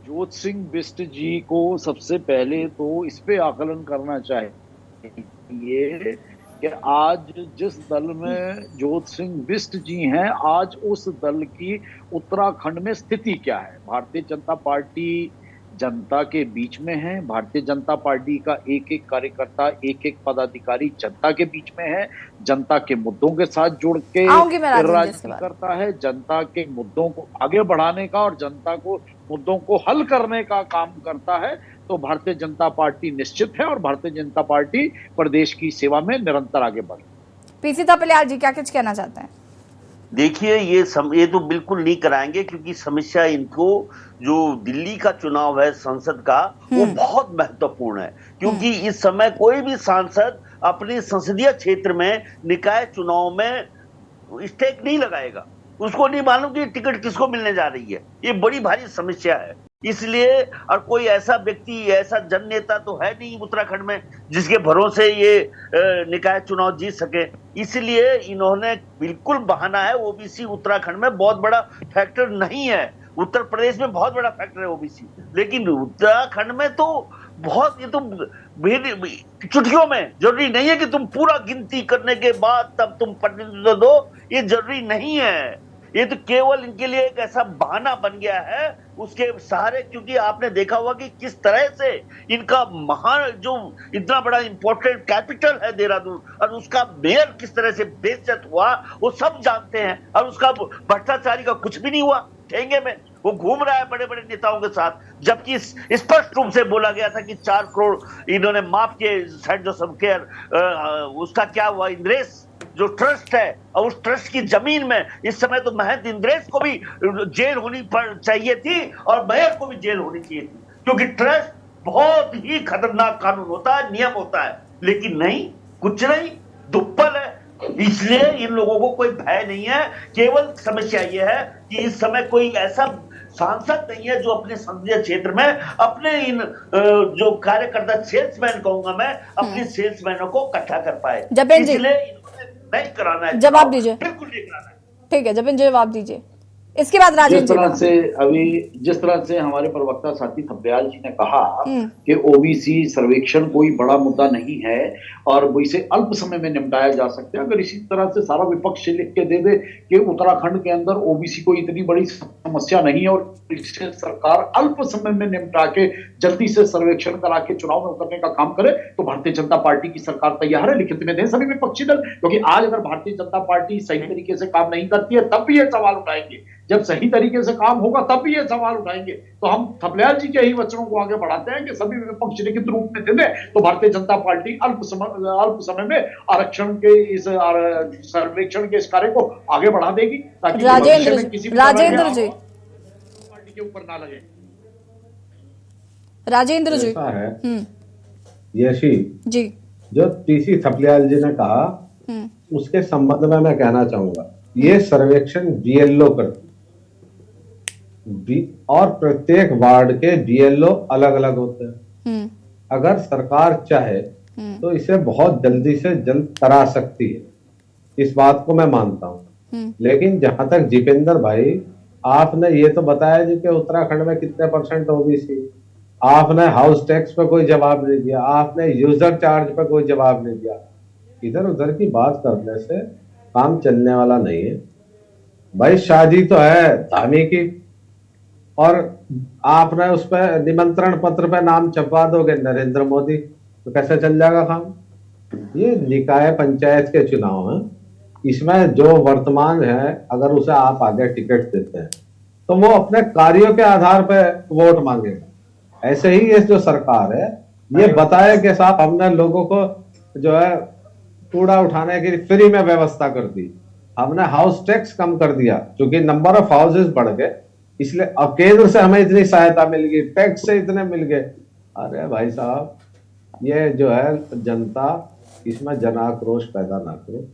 जोत सिंह बिष्ट जी को सबसे पहले तो इस पे आकलन करना चाहिए कि आज जिस दल में जोत सिंह बिष्ट जी हैं, आज उस दल की उत्तराखंड में स्थिति क्या है। भारतीय जनता पार्टी जनता के बीच में है, भारतीय जनता पार्टी का एक एक कार्यकर्ता, एक एक पदाधिकारी जनता के बीच में है, जनता के मुद्दों के साथ जुड़ के राजनीति करता है, जनता के मुद्दों को आगे बढ़ाने का और जनता को मुद्दों को हल करने का काम करता है। तो भारतीय जनता पार्टी निश्चित है और भारतीय जनता पार्टी प्रदेश की सेवा में निरंतर आगे बढ़। पीसी थपलियाल जी क्या कुछ कहना चाहते हैं? देखिए ये तो बिल्कुल नहीं कराएंगे, क्योंकि समस्या इनको जो दिल्ली का चुनाव है संसद का वो बहुत महत्वपूर्ण है, क्योंकि इस समय कोई भी सांसद अपने संसदीय क्षेत्र में निकाय चुनाव में स्टेक नहीं लगाएगा। उसको नहीं मालूम कि टिकट किसको मिलने जा रही है। ये बड़ी भारी समस्या है। इसलिए और कोई ऐसा व्यक्ति, ऐसा जननेता तो है नहीं उत्तराखंड में जिसके भरोसे ये निकाय चुनाव जीत सके। इसलिए इन्होंने बिल्कुल बहाना है। ओबीसी उत्तराखंड में बहुत बड़ा फैक्टर नहीं है। उत्तर प्रदेश में बहुत बड़ा फैक्टर है ओबीसी, लेकिन उत्तराखंड में तो बहुत, ये तो चुटकियों में, जरूरी नहीं है कि तुम पूरा गिनती करने के बाद तब तुम प्रतिनिधित्व दो, ये जरूरी नहीं है। ये तो केवल इनके लिए एक ऐसा बहाना बन गया है उसके सहारे, क्योंकि आपने देखा होगा कि किस तरह से इनका महान जो इतना बड़ा इंपॉर्टेंट कैपिटल है देहरादून, और उसका मेयर किस तरह से बेइज्जत हुआ वो सब जानते हैं। और उसका भ्रष्टाचारी का कुछ भी नहीं हुआ। ठेंगे में वो घूम रहा है बड़े बड़े नेताओं के साथ, जबकि स्पष्ट रूप से बोला गया था कि 4 करोड़ इन्होंने माफ किए। सेंट जोसेफ केयर उसका क्या हुआ? इंद्रेश जो ट्रस्ट है, और उस ट्रस्ट की जमीन में इस समय तो महंत इंद्रेश को भी जेल होनी चाहिए थी और मेयर को भी जेल होनी चाहिए थी, क्योंकि ट्रस्ट बहुत ही खतरनाक कानून होता है, नियम होता है। लेकिन नहीं, कुछ नहीं, दुप्पल है। इसलिए इन लोगों को कोई भय नहीं है। केवल समस्या यह है कि इस समय कोई ऐसा सांसद नहीं है जो अपने संसदीय क्षेत्र में अपने इन जो कार्यकर्ता, सेल्समैन कहूंगा मैं, अपने सेल्समैनों को इकट्ठा कर पाए। इसलिए नहीं कराना है। जवाब दीजिए। बिल्कुल नहीं कराना है। ठीक है जबिन जी, जवाब दीजिए। इसके बाद राजेंद्र जिस तरह से हमारे प्रवक्ता साथी थपलियाल जी ने कहा कि ओबीसी सर्वेक्षण कोई बड़ा मुद्दा नहीं है और वो इसे अल्प समय में निपटाया जा सकता है। अगर इसी तरह से सारा विपक्ष लिख के दे दे कि उत्तराखंड के अंदर ओबीसी कोई इतनी बड़ी समस्या नहीं है और इसे सरकार अल्प समय में निपटा के जल्दी से सर्वेक्षण करा के चुनाव में उतरने का काम करे, तो भारतीय जनता पार्टी की सरकार तैयार है। लिखित में दें सभी विपक्षी दल, क्योंकि आज अगर भारतीय जनता पार्टी सही तरीके से काम नहीं करती है तब भी ये सवाल उठाएंगे, जब सही तरीके से काम होगा तब भी ये सवाल उठाएंगे। तो हम थपलियाल जी के ही वचनों को आगे बढ़ाते हैं कि सभी विपक्ष लिखित रूप में दे दें, तो भारतीय जनता पार्टी अल्प समय में आरक्षण के इस सर्वेक्षण के इस कार्य को आगे बढ़ा देगी, ताकि राजेंद्र जी पार्टी के ऊपर ना लगे। राजेंद्र जी यशी जी, जो पीसी थपलियाल जी ने कहा उसके संबंध में मैं कहना चाहूंगा, ये सर्वेक्षण बीएलओ करती और प्रत्येक वार्ड के बीएलओ अलग अलग होते हैं। अगर सरकार चाहे तो इसे बहुत जल्दी से जल्द करा सकती है, इस बात को मैं मानता हूं। लेकिन जहां तक जितेंद्र भाई, आपने ये तो बताया जी कि उत्तराखंड में कितने % ओबीसी, आपने हाउस टैक्स पे कोई जवाब नहीं दिया, आपने यूजर चार्ज पे कोई जवाब नहीं दिया। इधर उधर की बात करने से काम चलने वाला नहीं है। भाई शादी तो है धामी की, और आपने उस पर निमंत्रण पत्र पे नाम छपवा दोगे नरेंद्र मोदी, तो कैसे चल जाएगा काम? ये निकाय पंचायत के चुनाव हैं, इसमें जो वर्तमान है अगर उसे आप आगे टिकट देते हैं तो वो अपने कार्यों के आधार पर वोट मांगेगा। ऐसे ही ये जो सरकार है ये बताए कि साहब हमने लोगों को जो है कूड़ा उठाने की फ्री में व्यवस्था कर दी, हमने हाउस टैक्स कम कर दिया क्योंकि नंबर ऑफ हाउसेस बढ़ गए, इसलिए अब केंद्र से हमें इतनी सहायता मिल गई, टैक्स से इतने मिल गए। अरे भाई साहब ये जो है जनता, इसमें जन आक्रोश पैदा ना करो।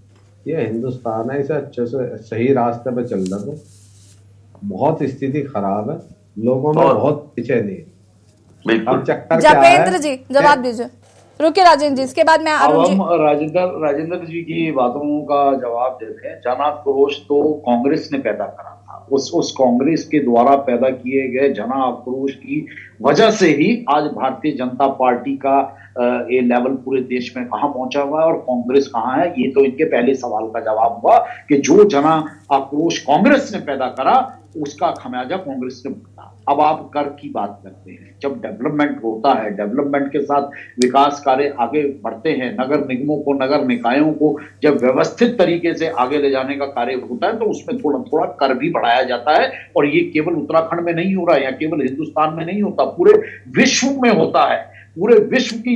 ये हिंदुस्तान है, इसे अच्छे से सही रास्ते पे चलना दो। बहुत स्थिति खराब है, लोगों में बहुत बेचैनी है। बिल्कुल। अब चक्कर क्या है? जपेंद्र जी जवाब दीजिए, रुकिए राजेंद्र जी, इसके बाद मैं अब अरुण जी। हम राजेंद्र जी की बातों का जवाब देते हैं। जन आक्रोश तो कांग्रेस ने पैदा करा था, उस कांग्रेस के द्वारा पैदा किए गए जन आक्रोश की वजह से ही आज भारतीय जनता पार्टी का ये लेवल पूरे देश में कहां पहुंचा हुआ है और कांग्रेस कहां है। ये तो इनके पहले सवाल का जवाब हुआ कि जो जन आक्रोश कांग्रेस ने पैदा करा उसका खमियाजा कांग्रेस ने भुगता। अब आप कर की बात करते हैं, जब डेवलपमेंट होता है, डेवलपमेंट के साथ विकास कार्य आगे बढ़ते हैं, नगर निगमों को, नगर निकायों को जब व्यवस्थित तरीके से आगे ले जाने का कार्य होता है तो उसमें थोड़ा थोड़ा कर भी बढ़ाया जाता है। और ये केवल उत्तराखंड में नहीं हो रहा है या केवल हिंदुस्तान में नहीं होता, पूरे विश्व में होता है। पूरे विश्व की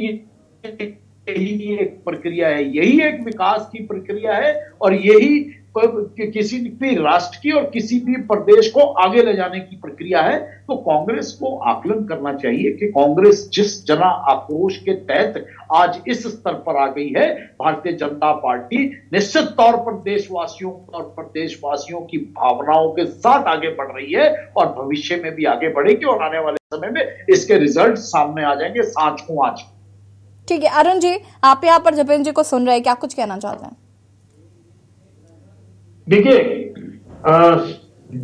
यही एक प्रक्रिया है, यही एक विकास की प्रक्रिया है और यही किसी भी राष्ट्र की और किसी भी प्रदेश को आगे ले जाने की प्रक्रिया है। तो कांग्रेस को आकलन करना चाहिए कि कांग्रेस जिस जन आक्रोश के तहत आज इस स्तर पर आ गई है, भारतीय जनता पार्टी निश्चित तौर पर देशवासियों और प्रदेशवासियों की भावनाओं के साथ आगे बढ़ रही है और भविष्य में भी आगे बढ़ेगी और आने वाले समय में इसके रिजल्ट सामने आ जाएंगे सांच को आज। ठीक है अरुण जी, आप यहाँ पर जपेंद्र जी को सुन रहे हैं, क्या कुछ कहना चाहते हैं? देखिए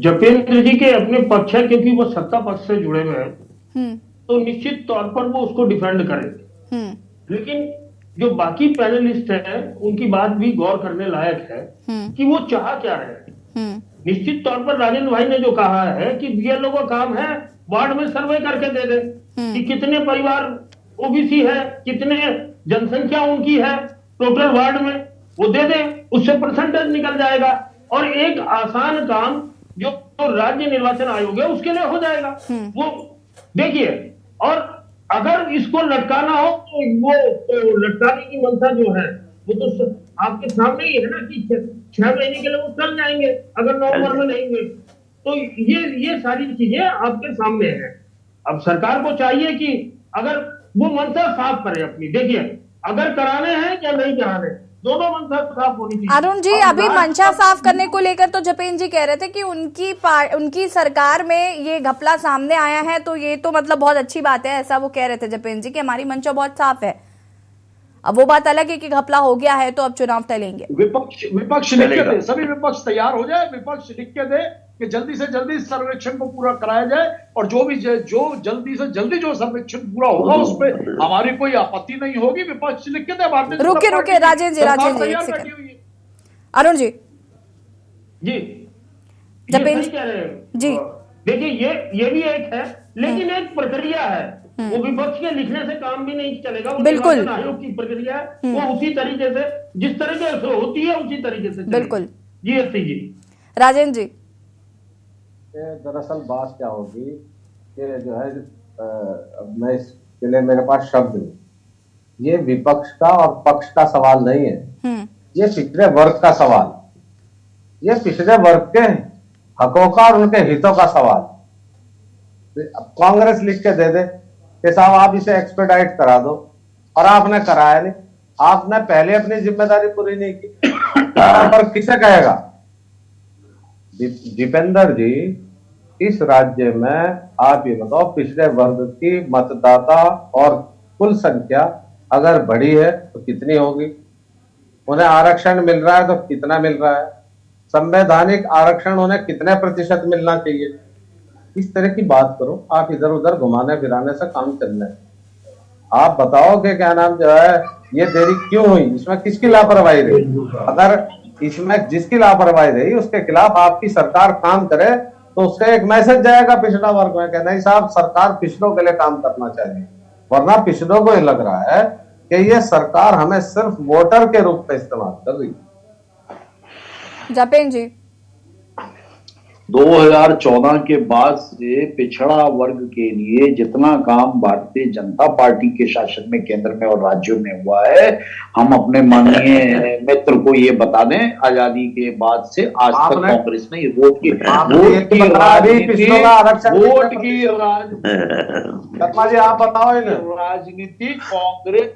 जपेंद्र जी के अपने पक्ष है क्योंकि वो सत्ता पक्ष से जुड़े हुए हैं, तो निश्चित तौर पर वो उसको डिफेंड करेंगे। लेकिन जो बाकी पैनलिस्ट हैं उनकी बात भी गौर करने लायक है कि वो चाह क्या रहे हैं। निश्चित तौर पर राजेंद्र भाई ने जो कहा है कि बीएलओ का काम है वार्ड में सर्वे करके दे दे कि कितने परिवार ओबीसी है, कितने जनसंख्या उनकी है टोटल वार्ड में, वो दे दे, उससे परसेंटेज निकल जाएगा और एक आसान काम जो राज्य निर्वाचन आयोग है उसके लिए हो जाएगा। वो देखिए, और अगर इसको लटकाना हो तो वो तो लटकाने की मंशा जो है वो तो आपके सामने ही है ना कि 6 महीने के लिए वो चल जाएंगे अगर नवंबर में नहीं हुए। तो ये सारी चीजें आपके सामने है। अब सरकार को चाहिए कि अगर वो मंशा साफ करे अपनी, देखिए अगर कराने हैं या नहीं कराने, दोनों मंशा साफ होनी चाहिए। अरुण जी, अभी मंशा साफ करने को लेकर तो जपेंद्र जी कह रहे थे कि उनकी सरकार में ये घपला सामने आया है, तो ये तो मतलब बहुत अच्छी बात है, ऐसा वो कह रहे थे जपेंद्र जी कि हमारी मंशा बहुत साफ है। अब वो बात अलग है कि घपला हो गया है तो अब चुनाव टलेंगे। विपक्ष लिख के दे, सभी विपक्ष तैयार हो जाए, विपक्ष लिख के दे कि जल्दी से जल्दी सर्वेक्षण को पूरा कराया जाए और जो जल्दी से जल्दी जो सर्वेक्षण पूरा होगा उस पर हमारी कोई आपत्ति नहीं होगी। विपक्ष लिख के दे। भारतीय रुके राजेंद्र जी, अरुण जी जपेंद्र कह रहे हैं जी। देखिए ये भी एक है, लेकिन एक प्रक्रिया है, वो विपक्ष के लिखने से काम भी नहीं चलेगा। बिल्कुल आयोग की प्रक्रिया है, वो उसी तरीके से जिस तरीके से होती है उसी तरीके से बिल्कुल। जी एससी जी। राजेंद्र जी, दरअसल बात क्या होगी कि जो है अब मैं इसके लिए मेरे पास शब्द नहीं, ये विपक्ष का और पक्ष का सवाल नहीं है, ये पिछड़े वर्ग का सवाल, ये पिछड़े वर्ग के हकों का और उनके हितों का सवाल। अब कांग्रेस लिख के दे दे कि साहब आप इसे एक्सपेडाइट करा दो, और आपने कराया नहीं, आपने पहले अपनी जिम्मेदारी पूरी नहीं की, पर किसे कहेगा? दीपेंद्र जी, इस राज्य में आप ये बताओ पिछड़े वर्ग की मतदाता और कुल संख्या अगर बढ़ी है तो कितनी होगी? उन्हें आरक्षण मिल रहा है तो कितना मिल रहा है? संवैधानिक आरक्षण उन्हें कितने प्रतिशत मिलना चाहिए? इस तरह की बात करो, आप इधर उधर घुमाने फिराने से काम चलना है। आप बताओ कि क्या नाम जो है ये देरी क्यों हुई, इसमें किसकी लापरवाही रही? अगर इसमें जिसकी लापरवाही रही उसके खिलाफ आपकी सरकार काम करे, तो उसका एक मैसेज जाएगा पिछड़ा वर्ग में कि नहीं साहब, सरकार पिछड़ों के लिए काम करना चाहिए। वरना पिछड़ों को ये लग रहा है कि ये सरकार हमें सिर्फ वोटर के रूप में इस्तेमाल कर रही है। जपेन जी, 2014 के बाद से पिछड़ा वर्ग के लिए जितना काम भारतीय जनता पार्टी के शासन में केंद्र में और राज्यों में हुआ है, हम अपने माननीय मित्र को ये बता दें, आजादी के बाद से आज तक कांग्रेस ने वोट की शर्मा जी आप बताओ राजनीति कांग्रेस,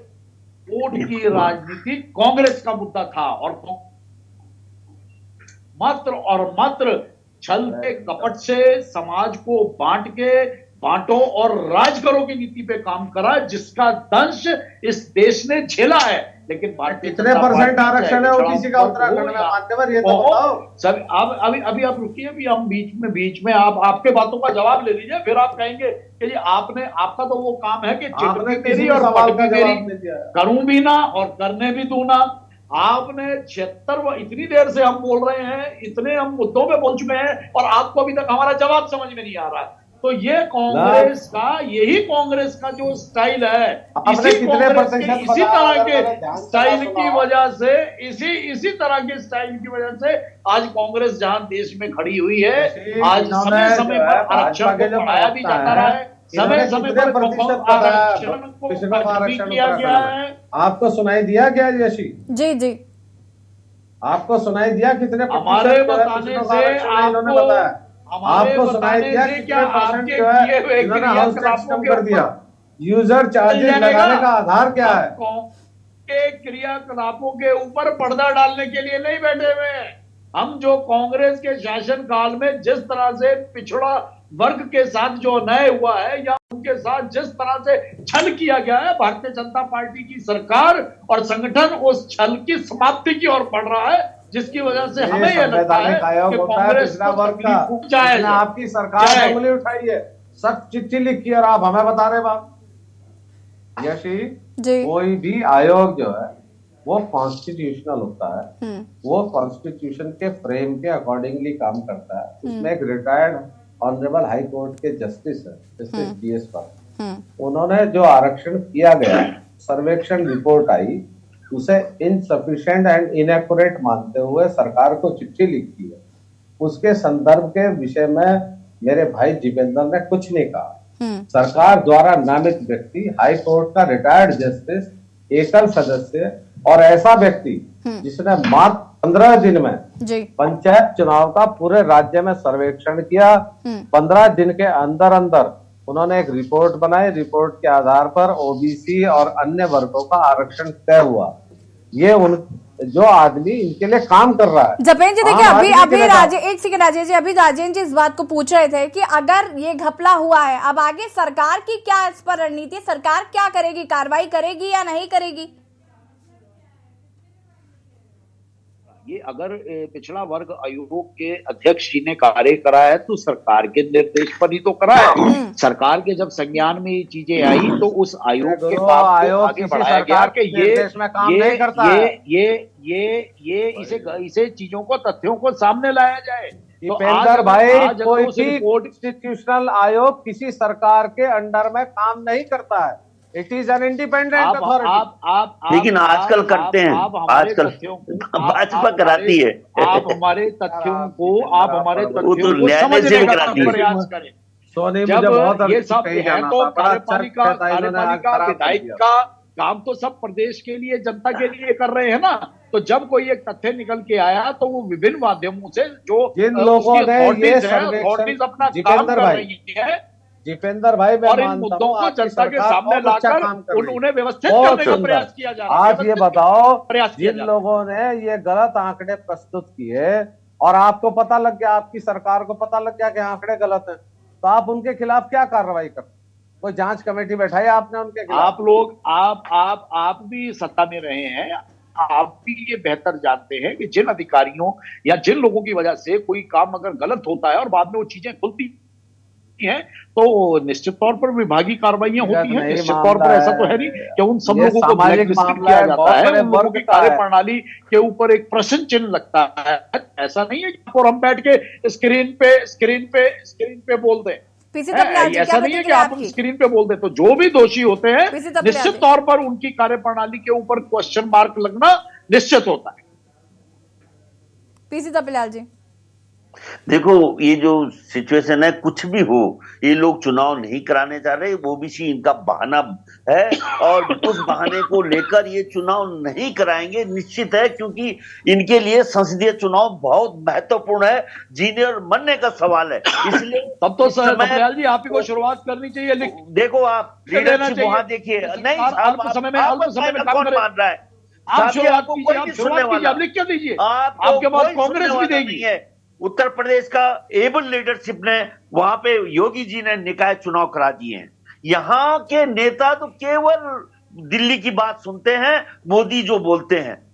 वोट की राजनीति कांग्रेस का मुद्दा था और मात्र छल के कपट से समाज को बांटो और राज करो की नीति पे काम करा, जिसका दंश इस देश ने झेला है। लेकिन भारतीय कितने परसेंट आरक्षण है ओबीसी का उत्तराखंड में, मान्यवर ये तो बताओ। सब अभी आप रुकिए, अभी हम बीच में आपके बातों का जवाब ले लीजिए, फिर आप कहेंगे कि आपका तो वो काम है कि चिट्ठी और सवाल का जवाब करूं भी ना और करने भी दूं ना। आपने 76 इतनी देर से हम बोल रहे हैं, इतने हम मुद्दों पे बोल चुके हैं और आपको अभी तक हमारा जवाब समझ में नहीं आ रहा है। तो ये यही कांग्रेस का जो स्टाइल है, इसी तरह के स्टाइल की वजह से इसी तरह के स्टाइल की वजह से आज कांग्रेस जहां देश में खड़ी हुई है, आज समय पर आरक्षण को बढ़ाया भी जाता रहा है, समय पर आरक्षण को किया गया है। आपको सुनाई दिया क्या यशी? जी आपको सुनाई दिया कितने हमारे बताने से आपको सुनाई दिया कितने परसेंट जो है इन्होंने हाउस टैक्स कम कर दिया? यूजर चार्जेस लगाने का आधार क्या है? के क्रियाकलापों के ऊपर पर्दा डालने के लिए नहीं बैठे हुए हैं हम। जो कांग्रेस के शासन काल में जिस तरह से पिछड़ा वर्ग के साथ जो अन्याय हुआ है या उनके साथ जिस तरह से छल किया गया है, भारतीय जनता पार्टी की सरकार और संगठन उस छल की समाप्ति की ओर बढ़ रहा है, जिसकी वजह से हमें यह लगता है कि कांग्रेस पिछड़ा वर्ग का आपकी सरकार उंगली उठाई है, सब चिट्ठी लिखी और आप हमें बता रहे बाप। यशी कोई भी आयोग जो है वो कॉन्स्टिट्यूशनल होता है, वो कॉन्स्टिट्यूशन के फ्रेम के अकॉर्डिंगली काम करता है। उसमें एक रिटायर्ड ऑनरेबल हाई कोर्ट के जस्टिस है, जस्टिस DS पर, उन्होंने जो आरक्षण किया गया, सर्वेक्षण रिपोर्ट आई, उसे इनसफिशिएंट एंड इनएक्यूरेट मानते हुए सरकार को चिट्ठी लिखी है। उसके संदर्भ के विषय में मेरे भाई जितेंद्र ने कुछ नहीं कहा। सरकार द्वारा नामित व्यक्ति, हाई कोर्ट का रिटायर्ड जस्टिस, एकल सदस्य और ऐसा व्यक्ति जिसने मात्र 15 दिन में पंचायत चुनाव का पूरे राज्य में सर्वेक्षण किया, 15 दिन के अंदर उन्होंने एक रिपोर्ट बनाई, रिपोर्ट के आधार पर ओबीसी और अन्य वर्गों का आरक्षण तय हुआ। ये जो आदमी इनके लिए काम कर रहा है। जपेन जी देखिए, एक सेकंड राजेश जी, अभी राजेश जी इस बात को पूछ रहे थे कि अगर ये घपला हुआ है, अब आगे सरकार की क्या इस पर रणनीति, सरकार क्या करेगी, कार्रवाई करेगी या नहीं करेगी? ये अगर पिछड़ा वर्ग आयोग के अध्यक्ष जी ने कार्य करा है तो सरकार के निर्देश पर ही तो करा है। सरकार के जब संज्ञान में ये चीजें आई तो उस आयोग के काम को आगे बढ़ाया गया कि इसे चीजों को, तथ्यों को सामने लाया जाए। दीपेंद्र भाई, कोई भी कॉन्स्टिट्यूशनल आयोग किसी सरकार के अंडर में काम नहीं करता है। It is an independent authority. लेकिन आजकल करते हैं, आजकल भाजपा कराती है। आप हमारे तथ्यों को समझने का प्रयास करें। जब ये सब है तो कार्यपालिका विधायक का काम तो सब प्रदेश के लिए, जनता के लिए कर रहे हैं ना। तो जब कोई एक तथ्य निकल के आया तो वो विभिन्न माध्यमों से जो जिन लोगों ने ये सर्वेक्षण अपना काम कर रही है, दीपेंद्र भाई, और इन मुद्दों को जनता के सामने लाकर उन्हें व्यवस्थित करने का प्रयास किया जा रहा है। आज ये बताओ, जिन लोगों ने ये गलत आंकड़े प्रस्तुत किए और आपको पता लग गया, आपकी सरकार को पता लग गया कि आंकड़े गलत हैं, तो आप उनके खिलाफ क्या कार्रवाई करते? कोई जांच कमेटी बैठाई आपने उनके खिलाफ? आप लोग आप भी सत्ता में रहे हैं, आप भी ये बेहतर जानते हैं कि जिन अधिकारियों या जिन लोगों की वजह से कोई काम अगर गलत होता है और बाद में वो चीजें खुलती होती हैं तो निश्चित तौर पर विभागीय कार्रवाइयां होती हैं। नहीं, निश्चित तौर पर ऐसा तो है नहीं कि उन सब लोगों को ब्लैकलिस्टेड किया जाता है, उन लोगों की कार्यप्रणाली के ऊपर एक प्रश्न चिन्ह लगता है। ऐसा नहीं है कि और हम बैठ के स्क्रीन पे बोल दें, पीसी तपलियाल जी, ऐसा क्या नहीं है कि प्रतिक्रिया आप आपकी? स्क्रीन पे बोल दें। तो जो भी दोषी होते हैं पीसी तपलियाल निश्चित जी। तौर पर उनकी कार्यप्रणाली के ऊपर क्वेश्चन मार्क लगना निश्चित होता है। पीसी तपलियाल जी, देखो, ये जो सिचुएशन है, कुछ भी हो, ये लोग चुनाव नहीं कराने चाह रहे, ओबीसी इनका बहाना है और उस बहाने को लेकर ये चुनाव नहीं कराएंगे निश्चित है, क्योंकि इनके लिए संसदीय चुनाव बहुत महत्वपूर्ण है, जीने और मरने का सवाल है। इसलिए तब तो सर दयाल जी आप ही को शुरुआत करनी चाहिए। देखो, आप लीडरशिप वहां देखिए। नहीं साहब, अल्प समय में काम कौन करें। मान रहा है? आप शुरुआत आपको कीजिए, कोई आप नहीं शुरुआत सुनने कीजिए, वाला। आप लिख के दीजिए, आपको आपके बाद कोई कांग्रेस सुनने भी वाला देगी। नहीं है। उत्तर प्रदेश का एबल लीडरशिप ने, वहां पे योगी जी ने निकाय चुनाव करा दिए हैं। यहाँ के नेता तो केवल दिल्ली की बात सुनते हैं, मोदी जो बोलते हैं।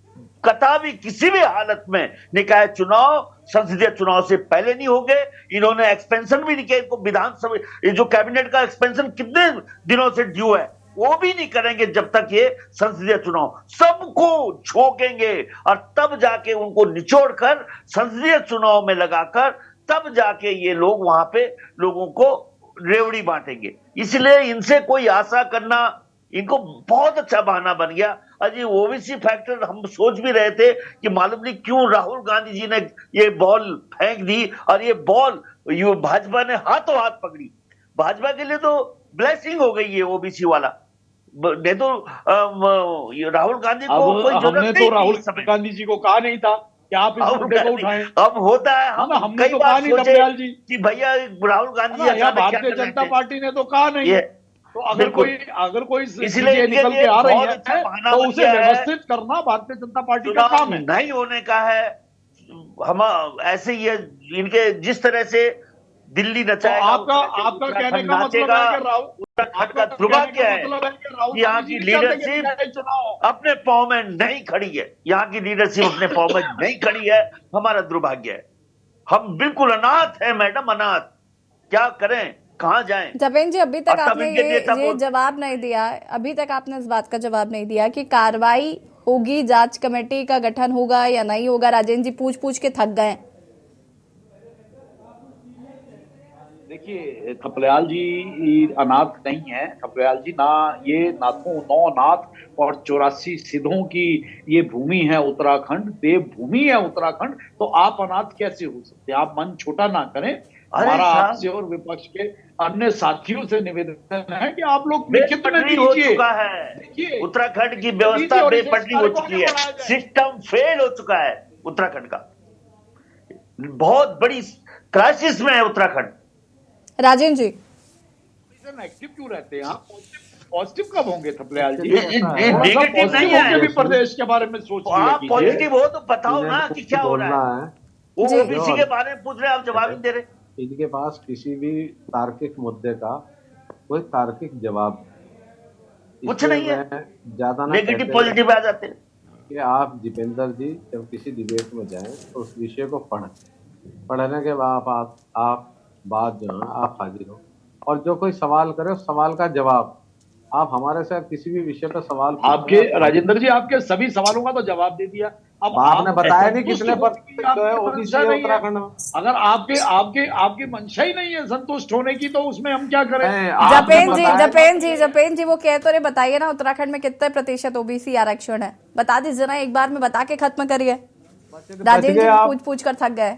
कतई किसी भी हालत में निकाय चुनाव संसदीय चुनाव से पहले नहीं होंगे। इन्होंने एक्सपेंशन भी नहीं किया। इनको विधानसभा, ये जो कैबिनेट का एक्सपेंशन कितने दिनों से ड्यू है, वो भी नहीं करेंगे जब तक ये संसदीय चुनाव। सबको झोंकेंगे और तब जाके उनको निचोड़कर संसदीय चुनाव में लगाकर तब जाके ये लोग वहां पे लोगों को रेवड़ी बांटेंगे। इसलिए इनसे कोई आशा करना, इनको बहुत अच्छा बहाना बन गया। अजी ओबीसी फैक्टर हम सोच भी रहे थे कि मालूम नहीं क्यों राहुल गांधी जी ने ये बॉल फेंक दी और ये बॉल भाजपा ने हाथों हाथ पकड़ी। भाजपा के लिए तो ब्लेसिंग हो गई ये ओबीसी वाला। नहीं तो राहुल गांधी को कोई जरूरत नहीं थी। राहुल गांधी जी को कहा नहीं था कि आप इस मुद्दे को उठाएं। अब होता है, हम कई बार सोचे कि भैया राहुल गांधी भारतीय जनता पार्टी ने तो कहा नहीं। तो अगर कोई इसलिए निकल के आ रही है तो उसे है। व्यवस्थित करना भारतीय जनता पार्टी का काम है। नहीं होने का है। हम ऐसे ही इनके जिस तरह से दिल्ली नचाएगा, आपका कहने का मतलब है कि उत्तराखंड का दुर्भाग्य है कि यहाँ की लीडरशिप अपने पांव में नहीं खड़ी है। यहाँ की लीडरशिप अपने पांव में नहीं खड़ी है, हमारा दुर्भाग्य है। हम बिल्कुल अनाथ है मैडम, अनाथ। क्या करें, कहाँ जाएं? जपेन जी, अभी तक आपने ये जवाब नहीं दिया, अभी तक आपने इस बात का जवाब नहीं दिया कि कार्रवाई होगी, जांच कमेटी का गठन होगा या नहीं होगा। राजेंद्र जी पूछ के थक गए। देखिए थपलियाल जी अनाथ नहीं है। थपलियाल जी ना ये नाथों 9 नाथ और 84 सिद्धों की ये भूमि है उत्तराखंड, देव भूमि है उत्तराखंड। तो आप अनाथ कैसे हो सकते हैं? आप मन छोटा ना करें। हमारा आपसे और विपक्ष के अन्य साथियों से निवेदन है कि आप लोग लिखित में हो चुका है। उत्तराखंड की व्यवस्था बेपटरी हो चुकी है, सिस्टम फेल हो चुका है। उत्तराखंड का बहुत बड़ी क्राइसिस में है उत्तराखंड। राजेंद्र जी एक्टिव क्यों रहते हैं आप? पॉजिटिव कब होंगे थपलियाल जी? नेगेटिव नहीं है। भी प्रदेश के बारे में सोचिए। आप पॉजिटिव हो तो बताओ ना कि क्या हो रहा है। वो ओबीसी के बारे में पूछ रहे हैं, आप जवाब नहीं दे रहे। इनके पास किसी भी तार्किक मुद्दे का कोई तार्किक जवाब कुछ नहीं है। ज्यादा नेगेटिव पॉजिटिव आ जाते हैं कि आप दीपेंद्र जी जब किसी डिबेट में जाएं तो उस विषय को पढ़ने के बाद आप बात जो है आप हाजिर हो और जो कोई सवाल करे उस सवाल का जवाब आप हमारे से किसी भी विषय पर सवाल आपके राजेंद्र जी आपके सभी सवालों का तो जवाब दे दिया। अब आपने बताया नहीं कितने प्रतिशत जो है ओबीसी है उत्तराखंड में। अगर आपकी मंशा ही नहीं है संतुष्ट होने की तो उसमें हम क्या करें? जपेन जी वो कह तो रहे, बताइए ना उत्तराखंड में कितने प्रतिशत ओबीसी आरक्षण है? बता दीजिए ना, एक बार में बता के खत्म करिए। राजेंद्र जी पूछ कर थक गए।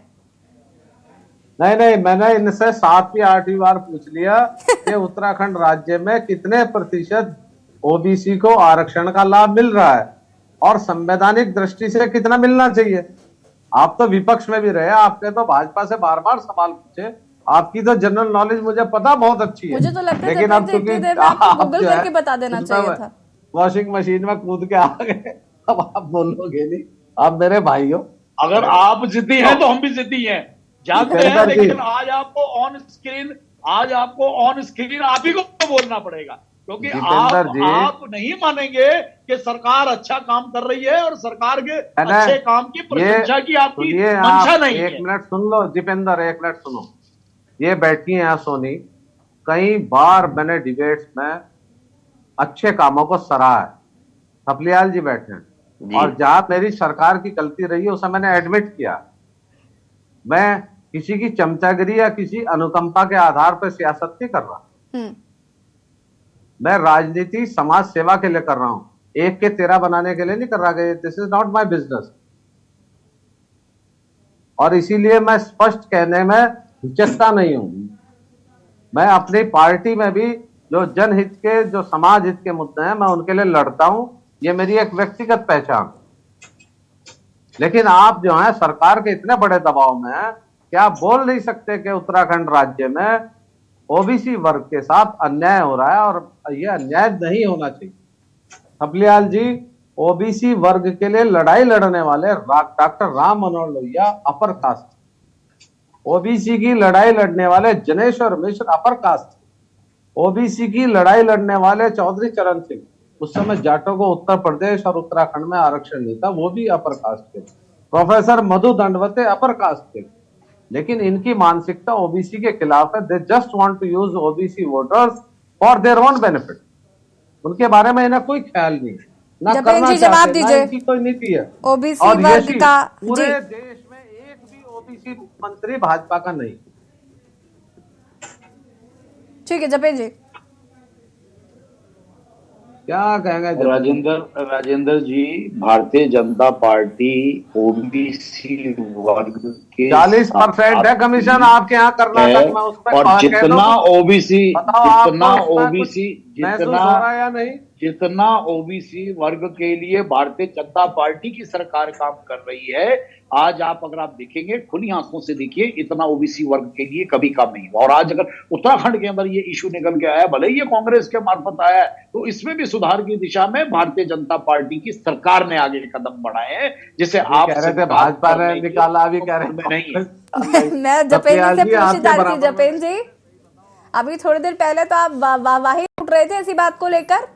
नहीं, मैंने इनसे 7वीं 8वीं बार पूछ लिया कि उत्तराखंड राज्य में कितने प्रतिशत ओबीसी को आरक्षण का लाभ मिल रहा है और संवैधानिक दृष्टि से कितना मिलना चाहिए। आप तो विपक्ष में भी रहे, आपने तो भाजपा से बार बार सवाल पूछे, आपकी तो जनरल नॉलेज मुझे पता बहुत अच्छी है। मुझे तो लगता है लेकिन अब गूगल करके बता देना चाहिए था। वॉशिंग मशीन में कूद के आ गए, अब आप बोलोगे नहीं। आप मेरे भाई हो। अगर आप जिद्दी हैं तो हम भी जिद्दी हैं, जानते हैं। लेकिन आज आपको ऑन स्क्रीन आप ही को बोलना पड़ेगा, क्योंकि आप नहीं मानेंगे कि सरकार अच्छा काम कर रही है और सरकार के अच्छे काम की प्रशंसा की आपकी मंशा नहीं है। एक मिनट सुन लो दीपेंद्र, एक मिनट सुनो। ये बैठी है यहाँ सोनी, कई बार मैंने डिबेट्स में अच्छे कामों को सराहा है। थपलियाल जी बैठे हैं, और जहां मेरी सरकार की गलती रही है उसे मैंने एडमिट किया। मैं किसी की चमचागिरी या किसी अनुकंपा के आधार पर सियासत नहीं कर रहा। मैं राजनीति समाज सेवा के लिए कर रहा हूं, एक के तेरह बनाने के लिए नहीं कर रहा। This is not my business. और इसीलिए मैं स्पष्ट कहने में हिचकता नहीं हूं। मैं अपनी पार्टी में भी जो जनहित के, जो समाज हित के मुद्दे हैं, मैं उनके लिए लड़ता हूं। ये मेरी एक व्यक्तिगत पहचान। लेकिन आप जो है सरकार के इतने बड़े दबाव में हैं कि आप बोल नहीं सकते कि उत्तराखंड राज्य में ओबीसी वर्ग के साथ अन्याय हो रहा है, और यह अन्याय नहीं होना चाहिए। थपलियाल जी, ओबीसी वर्ग के लिए लड़ाई लड़ने वाले doctor Ram Manohar Lohia upper caste, OBC की लड़ाई लड़ने वाले Janeshwar Mishra upper caste, OBC की लड़ाई लड़ने वाले चौधरी चरण सिंह, उस समय जाटों को उत्तर प्रदेश और उत्तराखंड में आरक्षण नहीं था, वो भी अपर कास्ट के, professor Madhu Dandavate upper caste के। लेकिन इनकी मानसिकता ओबीसी के खिलाफ है। They just want to use OBC voters for their own benefit. उनके बारे में इन्हें कोई ख्याल नहीं, ना करना जवाब चाहते, ना दीजिए। इनकी कोई नीति है। ओबीसी और वर्ग का पूरे जी देश में एक भी ओबीसी मंत्री भाजपा का नहीं। ठीक है जपेन जी, क्या कहेंगे राजेंद्र जी, भारतीय जनता पार्टी ओबीसी वर्ग के 40% है कमीशन आपके यहाँ कर्नाटक में, उस पर और जितना ओबीसी महसूस हो रहा है या नहीं? जितना ओबीसी वर्ग के लिए भारतीय जनता पार्टी की सरकार काम कर रही है, आज आप अगर आप देखेंगे, खुली आंखों से देखिए, इतना ओबीसी वर्ग के लिए कभी काम नहीं हुआ। और आज अगर उत्तराखंड के अंदर ये इशू निकल के आया, भले ही ये कांग्रेस के मार्फत आया है, तो इसमें भी सुधार की दिशा में भारतीय जनता पार्टी की सरकार ने आगे कदम बढ़ाए हैं, जिसे आप कह रहे थे भाजपा ने निकाला, अभी कह रहे नहीं। मैं जपेन जी से पूछी जा रही थी। जपेन जी, अभी थोड़ी देर पहले तो आप वाही उठ रहे थे इसी बात को लेकर।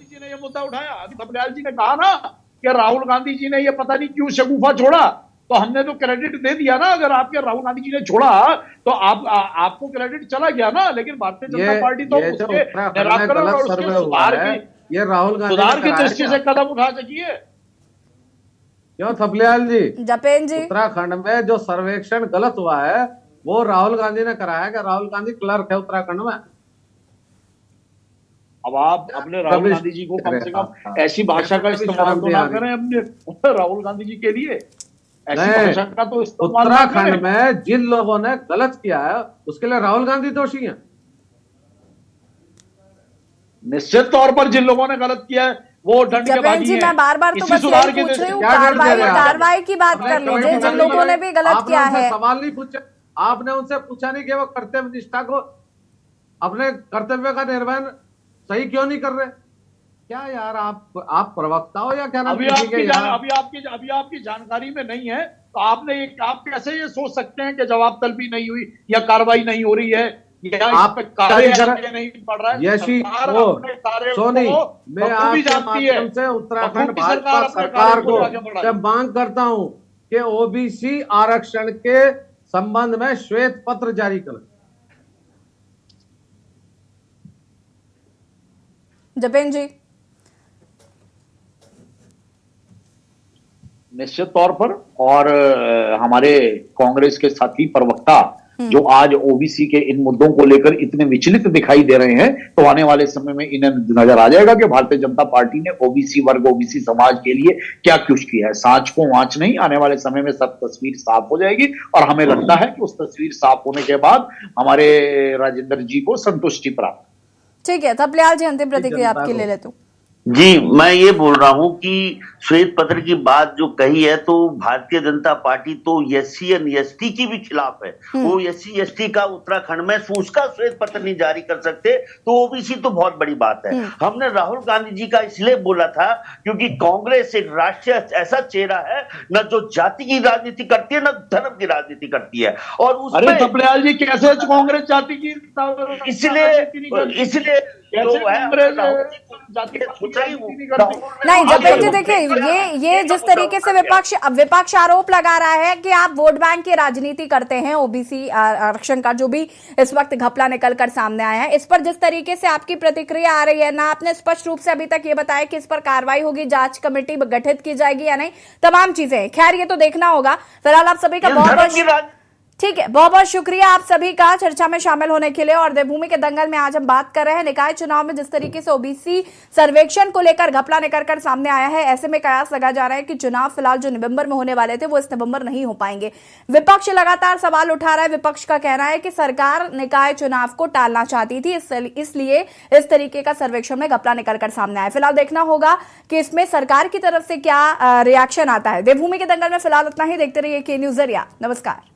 जी ने ये मुद्दा उठाया, अभी थपलियाल जी ने कहा ना कि राहुल गांधी जी ने ये पता नहीं क्यों शगुफा छोड़ा, तो हमने तो क्रेडिट दे दिया ना। अगर आपके राहुल गांधी जी ने छोड़ा तो आपको क्रेडिट चला गया ना। लेकिन भारतीय जनता पार्टी तो उसके निराकरण और उसके सुधार की, ये राहुल गांधी सुधार की दृष्टि से कदम उठा सकी है। क्यों थपलियाल जी? जपेन जी, उत्तराखंड में जो सर्वेक्षण गलत हुआ है वो राहुल गांधी ने कराया कि राहुल गांधी क्लर्क है उत्तराखंड में। अब आप अपने राहुल गांधी जी को कम से कम ऐसी भाषा का इस्तेमाल तो ना करें अपने राहुल गांधी जी के लिए। ऐसी भाषा का तो इस्तेमाल उत्तराखंड में जिन लोगों ने गलत किया है उसके लिए राहुल गांधी दोषी हैं। निश्चित तौर पर जिन लोगों ने गलत किया है वो दंड के भागी जी, हैं। मैं बार बार तो बस यही पूछ रही हूँ, कार्रवाई की बात कर लीजिए। जिन लोगों ने भी गलत किया है, सवाल नहीं पूछा आपने, उनसे पूछा नहीं कि वो कर्तव्य निष्ठा को, अपने कर्तव्य का निर्वहन सही क्यों नहीं कर रहे? क्या यार, आप प्रवक्ता हो या क्या? अभी आपकी जानकारी में नहीं है तो आप कैसे ये सोच सकते हैं कि जवाब तलबी नहीं हुई या कार्रवाई नहीं हो रही है या आप कार्य नहीं पड़ रहा है? यशी सोनी, मैं आपके माध्यम से उत्तराखंड भाजपा सरकार को जब मांग करता हूं कि ओबीसी आरक्षण के संबंध में श्वेत पत्र जारी करें। जपेन जी, निश्चित तौर पर, और हमारे कांग्रेस के साथी प्रवक्ता जो आज ओबीसी के इन मुद्दों को लेकर इतने विचलित दिखाई दे रहे हैं, तो आने वाले समय में इन्हें नजर आ जाएगा कि भारतीय जनता पार्टी ने ओबीसी वर्ग, ओबीसी समाज के लिए क्या कुछ किया है। सांच को वांच नहीं, आने वाले समय में सब तस्वीर साफ हो जाएगी और हमें लगता है कि उस तस्वीर साफ होने के बाद हमारे राजेंद्र जी को संतुष्टि प्राप्त। ठीक है, थपलियाल जी अंतिम प्रतिक्रिया आपकी ले लेता हूं। जी, मैं ये बोल रहा हूं कि श्वेत पत्र की बात जो कही है, तो भारतीय जनता पार्टी तो एससी एंड एसटी की भी खिलाफ है। वो एससी एसटी का उत्तराखंड में उसका श्वेत पत्र नहीं जारी कर सकते, तो ओबीसी तो बहुत बड़ी बात है। हमने राहुल गांधी जी का इसलिए बोला था क्योंकि कांग्रेस एक राष्ट्रीय ऐसा चेहरा है, न जो जाति की राजनीति करती है, न धर्म की राजनीति करती है। और उसमें थपलियाल जी कैसे कांग्रेस जाति की, इसलिए कैसे जो है कांग्रेस जाति नहीं जपेल जी, देखिए ये जिस तरीके से विपक्ष आरोप लगा रहा है कि आप वोट बैंक की राजनीति करते हैं, ओबीसी आरक्षण का जो भी इस वक्त घपला निकलकर सामने आया है, इस पर जिस तरीके से आपकी प्रतिक्रिया आ रही है ना, आपने स्पष्ट रूप से अभी तक ये बताया कि इस पर कार्रवाई होगी, जांच कमेटी गठित की जाएगी या नहीं, तमाम चीजें, खैर ये तो देखना होगा। फिलहाल आप सभी का बहुत ठीक है, बहुत बहुत शुक्रिया आप सभी का चर्चा में शामिल होने के लिए। और देवभूमि के दंगल में आज हम बात कर रहे हैं निकाय चुनाव में जिस तरीके से ओबीसी सर्वेक्षण को लेकर घपला निकलकर सामने आया है, ऐसे में कयास लगा जा रहा है कि चुनाव फिलहाल जो नवंबर में होने वाले थे वो इस नवंबर नहीं हो पाएंगे। विपक्ष लगातार सवाल उठा रहा है, विपक्ष का कहना है कि सरकार निकाय चुनाव को टालना चाहती थी, इसलिए इस तरीके का सर्वेक्षण में घपला निकलकर सामने आया। फिलहाल देखना होगा कि इसमें सरकार की तरफ से क्या रिएक्शन आता है। देवभूमि के दंगल में फिलहाल इतना ही, देखते रहिए के न्यूज़ जरिया। नमस्कार।